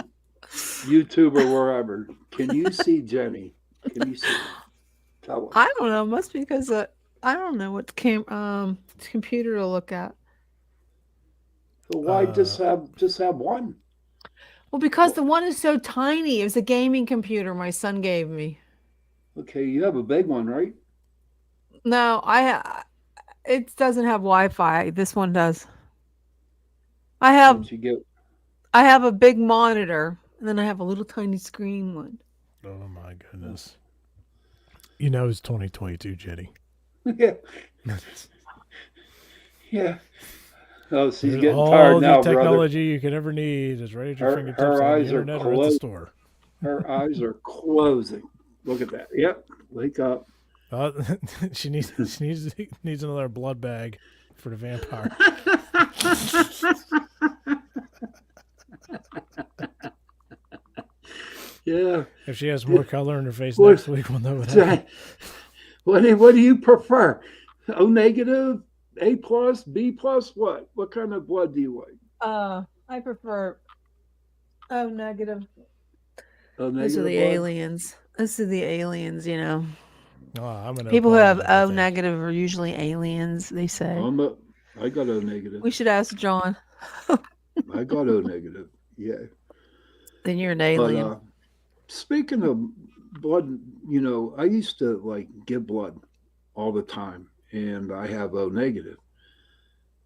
YouTube or wherever, can you see Jenny? Can you see her? Tell us. I don't know. It must be because I don't know what computer to look at. So why just have one? Well, because the one is so tiny. It was a gaming computer my son gave me. Okay, you have a big one, right? No, it doesn't have Wi-Fi. This one does. I have Once you get, I have a big monitor, and then I have a little tiny screen one. Oh my goodness. You know it's 2022, Jetty. yeah, yeah. Oh, she's There's getting all tired the now, brother. technology you could ever need is right at your fingertips Her on the eyes are internet or at the closed. store. Her eyes are closing. Look at that. Yep. Wake up. Uh, she needs another blood bag for the vampire. Yeah. If she has more color in her face What- next week, we'll know what happened. What do you prefer? O negative, A plus, B plus? What kind of blood do you like? I prefer O negative. O Those are negative the blood? aliens. Those are the aliens, you know. Oh, I'm an O People who have positive, I O think. negative are usually aliens, they say. I got O negative. We should ask John. I got O negative. Yeah. Then you're an But alien. speaking of blood, I used to like give blood all the time, and I have O negative.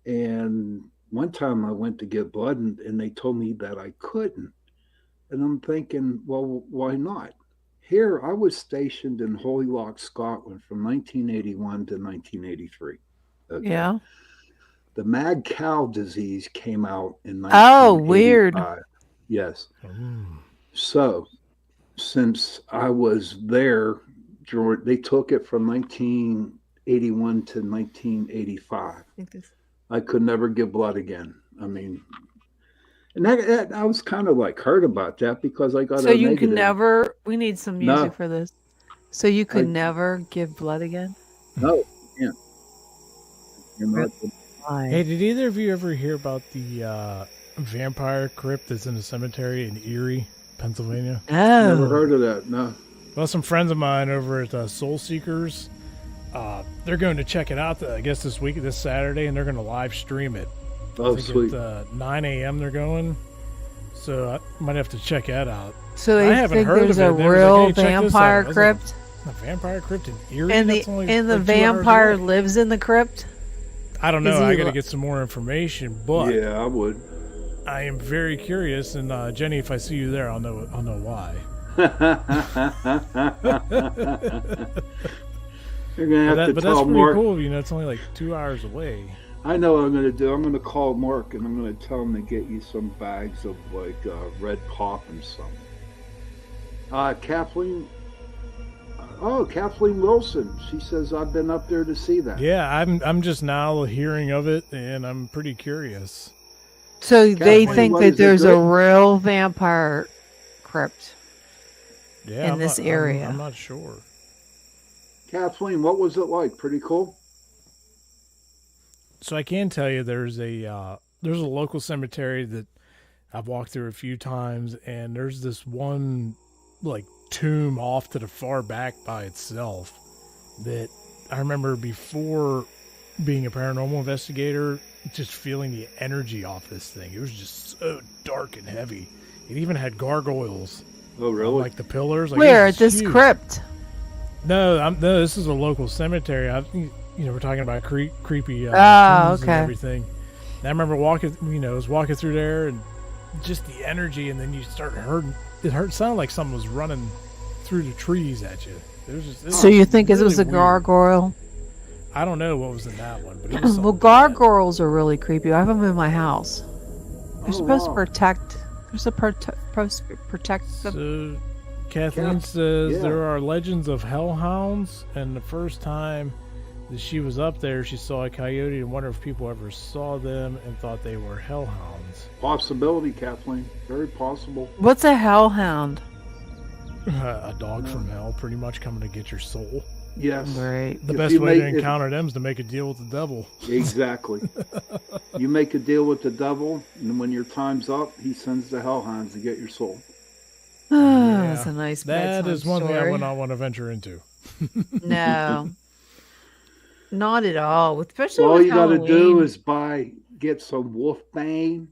And one time I went to give blood, and they told me that I couldn't. And I'm thinking, well, why not? Here, I was stationed in Holyloch, Scotland from 1981 to 1983. Okay. Yeah. The mad cow disease came out in Oh, weird. 1985. Yes. Mm. So, since I was there, they took it from 1981 to 1985. I could never give blood again. I mean, and that I was kind of like hurt about that because I got So a you negative. can never. We need some music No. for this. So you could I- never give blood again. No, you can't. You're not. Why? Hey, did either of you ever hear about the vampire crypt that's in a cemetery in Erie, Pennsylvania? Never Oh, heard of that. No. Well, some friends of mine over at Soul Seekers, they're going to check it out, I guess, this Saturday, and they're going to live stream it. Oh, I think sweet. At 9 a.m. they're going, so I might have to check that out. so I they haven't think heard there's of a it. They was like, real "Hey, check this out." vampire I was like, crypt, A vampire crypt in Erie? and That's only the like 2 hours vampire away? lives in the crypt. I don't is know. I he got to li- get some more information, but Yeah, I would. I am very curious. And Jenny, if I see you there, I'll know why. You're gonna have to But that's tell pretty Mark. cool. It's only like 2 hours away. I know what I'm gonna do. I'm gonna call Mark and I'm gonna tell him to get you some bags of like red pop and something. Kathleen. Oh, Kathleen Wilson. She says I've been up there to see that. Yeah, I'm just now hearing of it, and I'm pretty curious. So they Kathleen, think what, that is it there's a good? real vampire crypt. Yeah, In I'm this not, area. I'm not sure. Kathleen, what was it like? Pretty cool. So I can tell you there's a local cemetery that I've walked through a few times, and there's this one like tomb off to the far back by itself that I remember before being a paranormal investigator, just feeling the energy off this thing. It was just so dark and heavy. It even had gargoyles Oh, on, really? like the pillars. Like, Where it at was this huge. crypt? No, this is a local cemetery. We're talking about creepy tombs okay. and everything. And I remember walking, I was walking through there and just the energy, and then you start hearing it sounded like something was running through the trees at you. So you think it really was a weird. gargoyle? I don't know what was in that one, but it was Well, something bad. gargoyles are really creepy. I have them in my house. They're Oh, supposed to wow. protect. They're supposed to protect them. So Kathleen says yeah. there are legends of hellhounds, and the first time that she was up there, she saw a coyote and wondered if people ever saw them and thought they were hellhounds. Possibility, Kathleen. Very possible. What's a hellhound? A dog from hell, pretty much coming to get your soul. Yes. Great. The If best you way to make- if- encounter them is to make a deal with the devil. Exactly. You make a deal with the devil, and when your time's up, he sends the hellhounds to get your soul. That's a nice That bedtime is one thing I story. would not want to venture into. No, not at all. Especially All with you got to do Halloween. is get some wolfbane,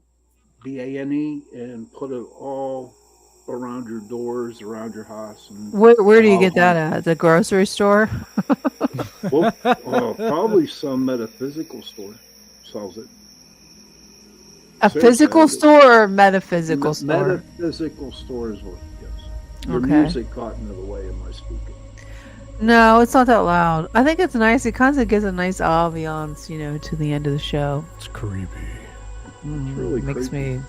Bane, and put it all around your doors, around your house. And Where do you get that at? The grocery store? well, probably some metaphysical store sells it. A Seriously, physical store or metaphysical store? Metaphysical store is what, yes. Your Okay. music got into the way of my speaking. No, it's not that loud. I think it's nice. It kind of gives a nice ambiance, to the end of the show. It's creepy. really Makes creepy. me.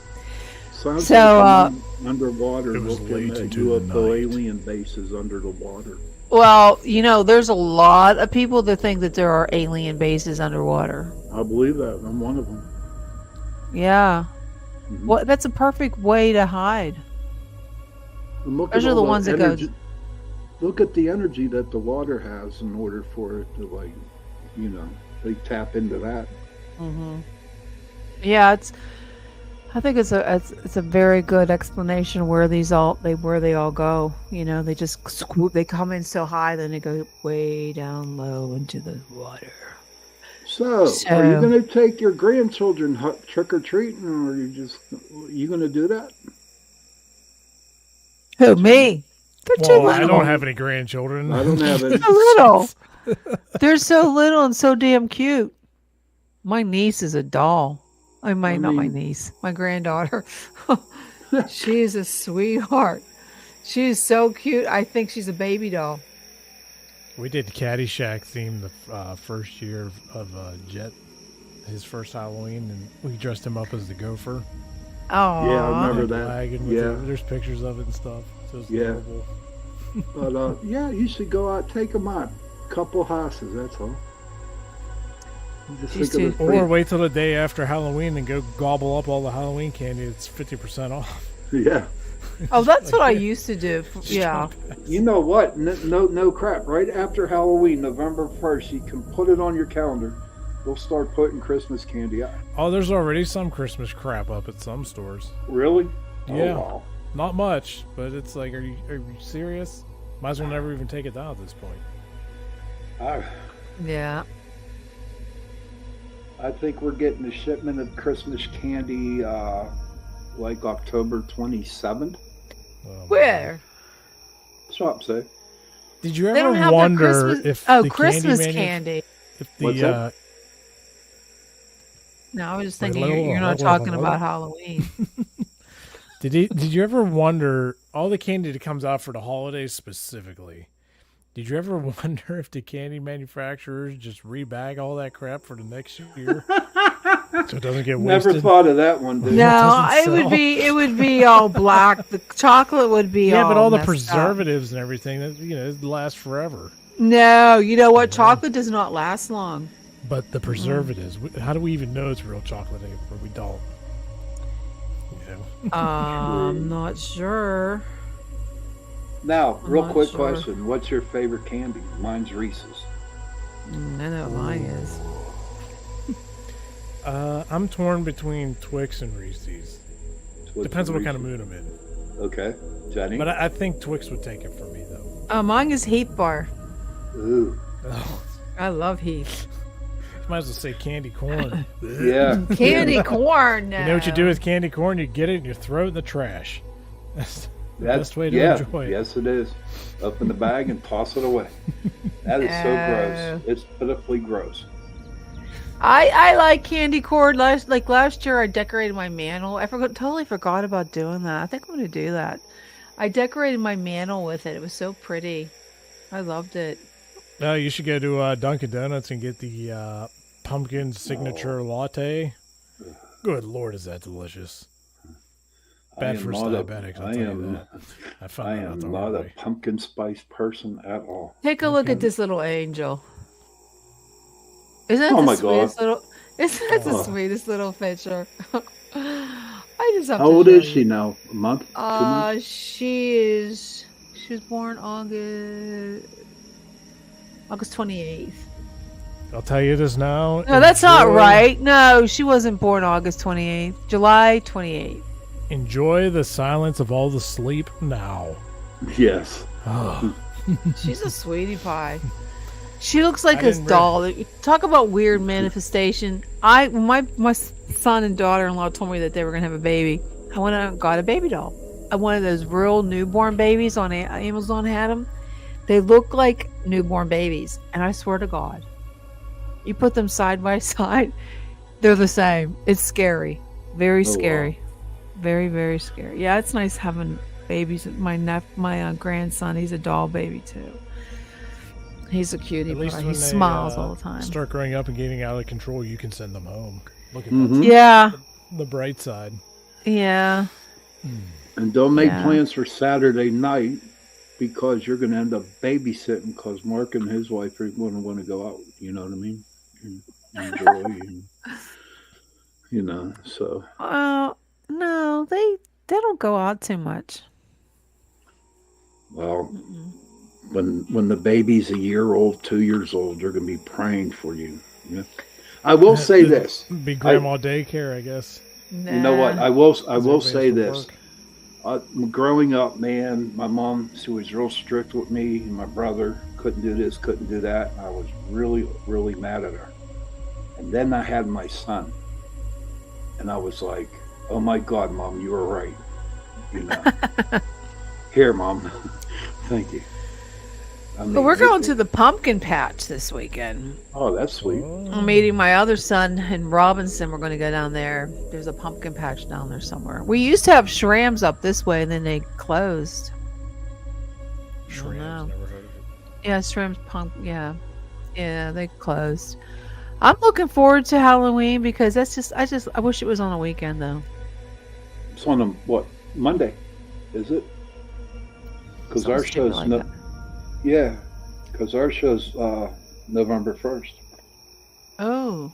Sounds So, like I'm underwater It was looking late at into the UFO night. alien bases under the water. Well, there's a lot of people that think that there are alien bases underwater. I believe that. I'm one of them. Yeah. Mhm. Well, that's a perfect way to hide. And look Those at are all the ones that go. energy- Look at the energy that the water has in order for it to, they tap into that. Yeah, I think it's a very good explanation where they all go. They just swoop. They come in so high, then they go way down low into the water. So, So- are you going to take your grandchildren trick or treating, or you going to do that? Who, me? They're too Well, I little. don't have any grandchildren. I don't have any. So little. They're so little and so damn cute. My niece is a doll. Not my mean- niece, my granddaughter. She's a sweetheart. She's so cute. I think she's a baby doll. We did Caddyshack theme the first year of Jet, his first Halloween, and we dressed him up as the gopher. Oh, Yeah, I remember that. Wagon with Yeah. there's pictures of it and stuff. So it's Yeah. adorable. But, you should go out, take them out. Couple houses, that's all. Just Used think of to- the Or wait till the day after Halloween and go gobble up all the Halloween candy. It's 50% off. Yeah. Oh, that's what I used to do. Yeah. You know what? No crap. Right after Halloween, November 1st, you can put it on your calendar. We'll start putting Christmas candy out. Oh, there's already some Christmas crap up at some stores. Really? Yeah. Oh, wow. Not much, but it's like, are you serious? Might as well never even take it down at this point. Yeah. I think we're getting a shipment of Christmas candy like October 27th. Oh, my Where? That's what I'm saying. Did you They don't ever have their wonder Christmas. if Oh, the Christmas candy, candy. if What's the that? No, I was just Wait, thinking wait, you're wait, not wait, talking wait. about Halloween. did you ever wonder all the candy that comes out for the holidays specifically? Did you ever wonder if the candy manufacturers just rebag all that crap for the next year so it doesn't get wasted? Never thought of that one, dude. No, doesn't it would be all black. The chocolate would be Yeah, all but all the messed up. preservatives and everything, that it lasts forever. No, you know what? Yeah. Chocolate does not last long. But the preservatives, how do we even know it's real chocolate or we don't? I'm not sure. Now, I'm real not quick sure. question. What's your favorite candy? Mine's Reese's. I know what mine is. I'm torn between Twix and Reese's. What's Depends on what kind of Reese's? mood I'm in. Okay. Jenny? But I think Twix would take it for me, though. Oh, mine is Heat Bar. Ooh. Oh, I love Heat. might as well say candy corn. Yeah. Candy corn. You know what you do with candy corn? You get it and you throw it in the trash. That's the best way to enjoy it. Yes, it is. Up in the bag and toss it away. That is so Oh. gross. It's pitifully gross. I like candy corn. Last year, I decorated my mantle. Totally forgot about doing that. I think I'm going to do that. I decorated my mantle with it. It was so pretty. I loved it. No, you should go to Dunkin' Donuts and get the pumpkin signature latte. Good Lord, is that delicious? Bad for diabetics, I'll tell you that. I I found that out am the not hard a way. pumpkin spice person at all. Take a look Okay. at this little angel. Isn't that Oh the my sweetest God. little? Isn't that the Oh. sweetest little picture? I just have How to old show is you. she now? A month? 2 months? She was born August 28th. I'll tell you this now. No, that's not Enjoy- right. No, she wasn't born August 28th. July 28th. Enjoy the silence of all the sleep now. Yes. Oh, She's a sweetie pie. She looks like I a didn't doll. Talk about weird manifestation. My son and daughter-in-law told me that they were gonna have a baby. I went out and got a baby doll. one of those real newborn babies on Amazon had them. They look like newborn babies, and I swear to God, you put them side by side, they're the same. It's scary, very scary, very very scary. Yeah, it's nice having babies. My grandson, he's a doll baby too. He's a cutie. At least He when smiles they all the time. start growing up and getting out of control, you can send them home. Look at Mhm. Yeah, the bright side. yeah. And don't make Yeah. plans for Saturday night because you're going to end up babysitting because Mark and his wife are going to want to go out. You know what I mean? And enjoy, and, you know, so. No, they don't go out too much. Well, when the baby's a year old, 2 years old, they're going to be praying for you. Yeah. I will say this. Be grandma daycare, I guess. Nah. You know what? I will Everybody say has to this. work. Growing up, man, my mom, she was real strict with me, and my brother couldn't do this, couldn't do that. I was really, really mad at her. And then I had my son, and I was like, "Oh my God, Mom, you were right." You know, here, Mom, thank you. I mean, But we're going to the pumpkin patch this weekend. Oh, that's sweet. I'm meeting my other son in Robinson. We're going to go down there. There's a pumpkin patch down there somewhere. We used to have Shrams up this way, and then they closed. Shrams, know. never heard of it. Yeah, Shrams yeah, they closed. I'm looking forward to Halloween because I wish it was on a weekend though. It's on a, what, Monday, is it? Because our Something stupid show's like that. yeah, because our show's November 1st. Oh,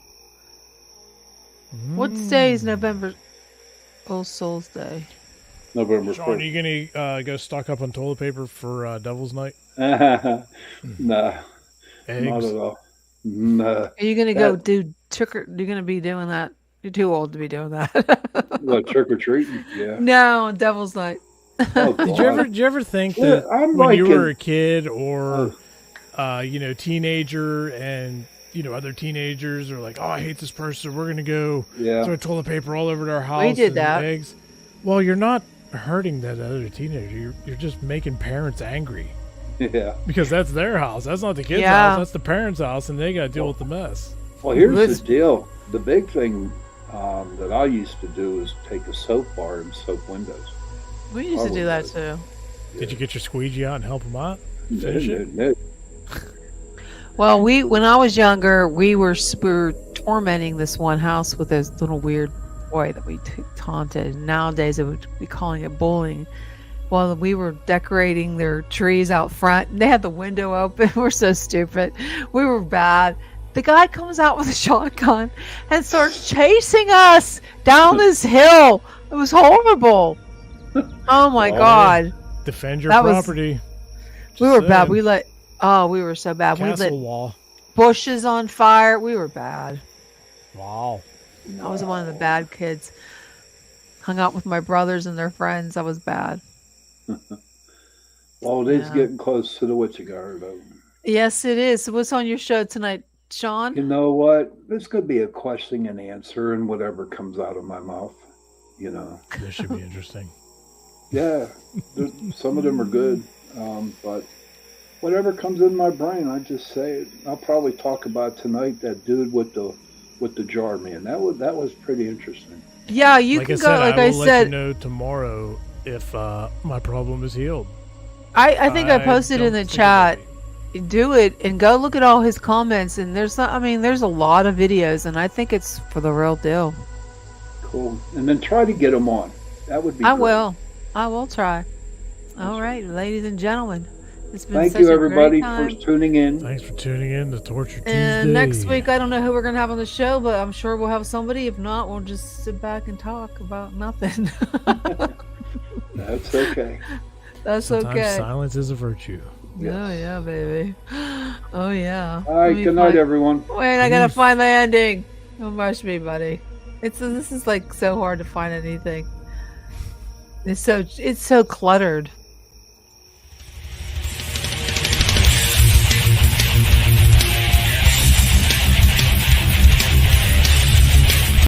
what day is November? All Souls Day. November Sean, are 1st. you gonna go stock up on toilet paper for Devil's Night? Nah, Eggs? not at all. Nah. Are you gonna go do trick? You're gonna be doing that? You're too old to be doing that. What, trick or treating? Yeah. No, Devil's Night. Oh, Did you ever think Yeah, that I'm when you liking- were a kid or teenager and other teenagers are like, "Oh, I hate this person. We're gonna go Yeah. throw toilet paper all over our house." did and that. Eggs. Well, you're not hurting that other teenager. You're just making parents angry Yeah. because that's their house. That's not the kid's Yeah. house. That's the parents' house, and they got to deal with the mess. Well, here's Let's- the deal. The big thing that I used to do is take a soap bar and soap windows. We used to do that too. Did you get your squeegee out and help them out? No, Finish it? no. Well, when I was younger, we were tormenting this one house with this little weird boy that we taunted. Nowadays, it would be calling it bullying. Well, we were decorating their trees out front, and they had the window open. We're so stupid. We were bad. The guy comes out with a shotgun and starts chasing us down this hill. It was horrible. Oh my Oh, God. Defend your That was- property. We were Just bad. saying. We were so bad. We Castle lit wall. bushes on fire. We were bad. Wow. I was one of the bad kids. Hung out with my brothers and their friends. I was bad. Well, it is Yeah. getting close to the witching hour, though. Yes, it is. So what's on your show tonight, Sean? You know what? This could be a question and answer, and whatever comes out of my mouth. You know. This should be interesting. Yeah, some of them are good, but whatever comes in my brain, I just say it. I'll probably talk about tonight that dude with the jar, man. That was pretty interesting. Yeah, you Like can I go. said, Like I I will let said, you know tomorrow if my problem is healed. I think I posted in don't the think it chat. will be. Do it and go look at all his comments. And there's a lot of videos, and I think it's for the real deal. Cool. And then try to get them on. That would be. I great. will. I will try. All right, ladies and gentlemen, it's been Thank such you, a everybody, great for time. tuning in. Thanks for tuning in to Torture Tuesday. And next week, I don't know who we're gonna have on the show, but I'm sure we'll have somebody. If not, we'll just sit back and talk about nothing. That's okay. That's Sometimes okay. silence is a virtue. Oh yeah, baby. Oh yeah. All right. Let me Good night, find- everyone. Wait, I gotta Peace. find the ending. Don't rush me, buddy. This is like so hard to find anything. It's so cluttered.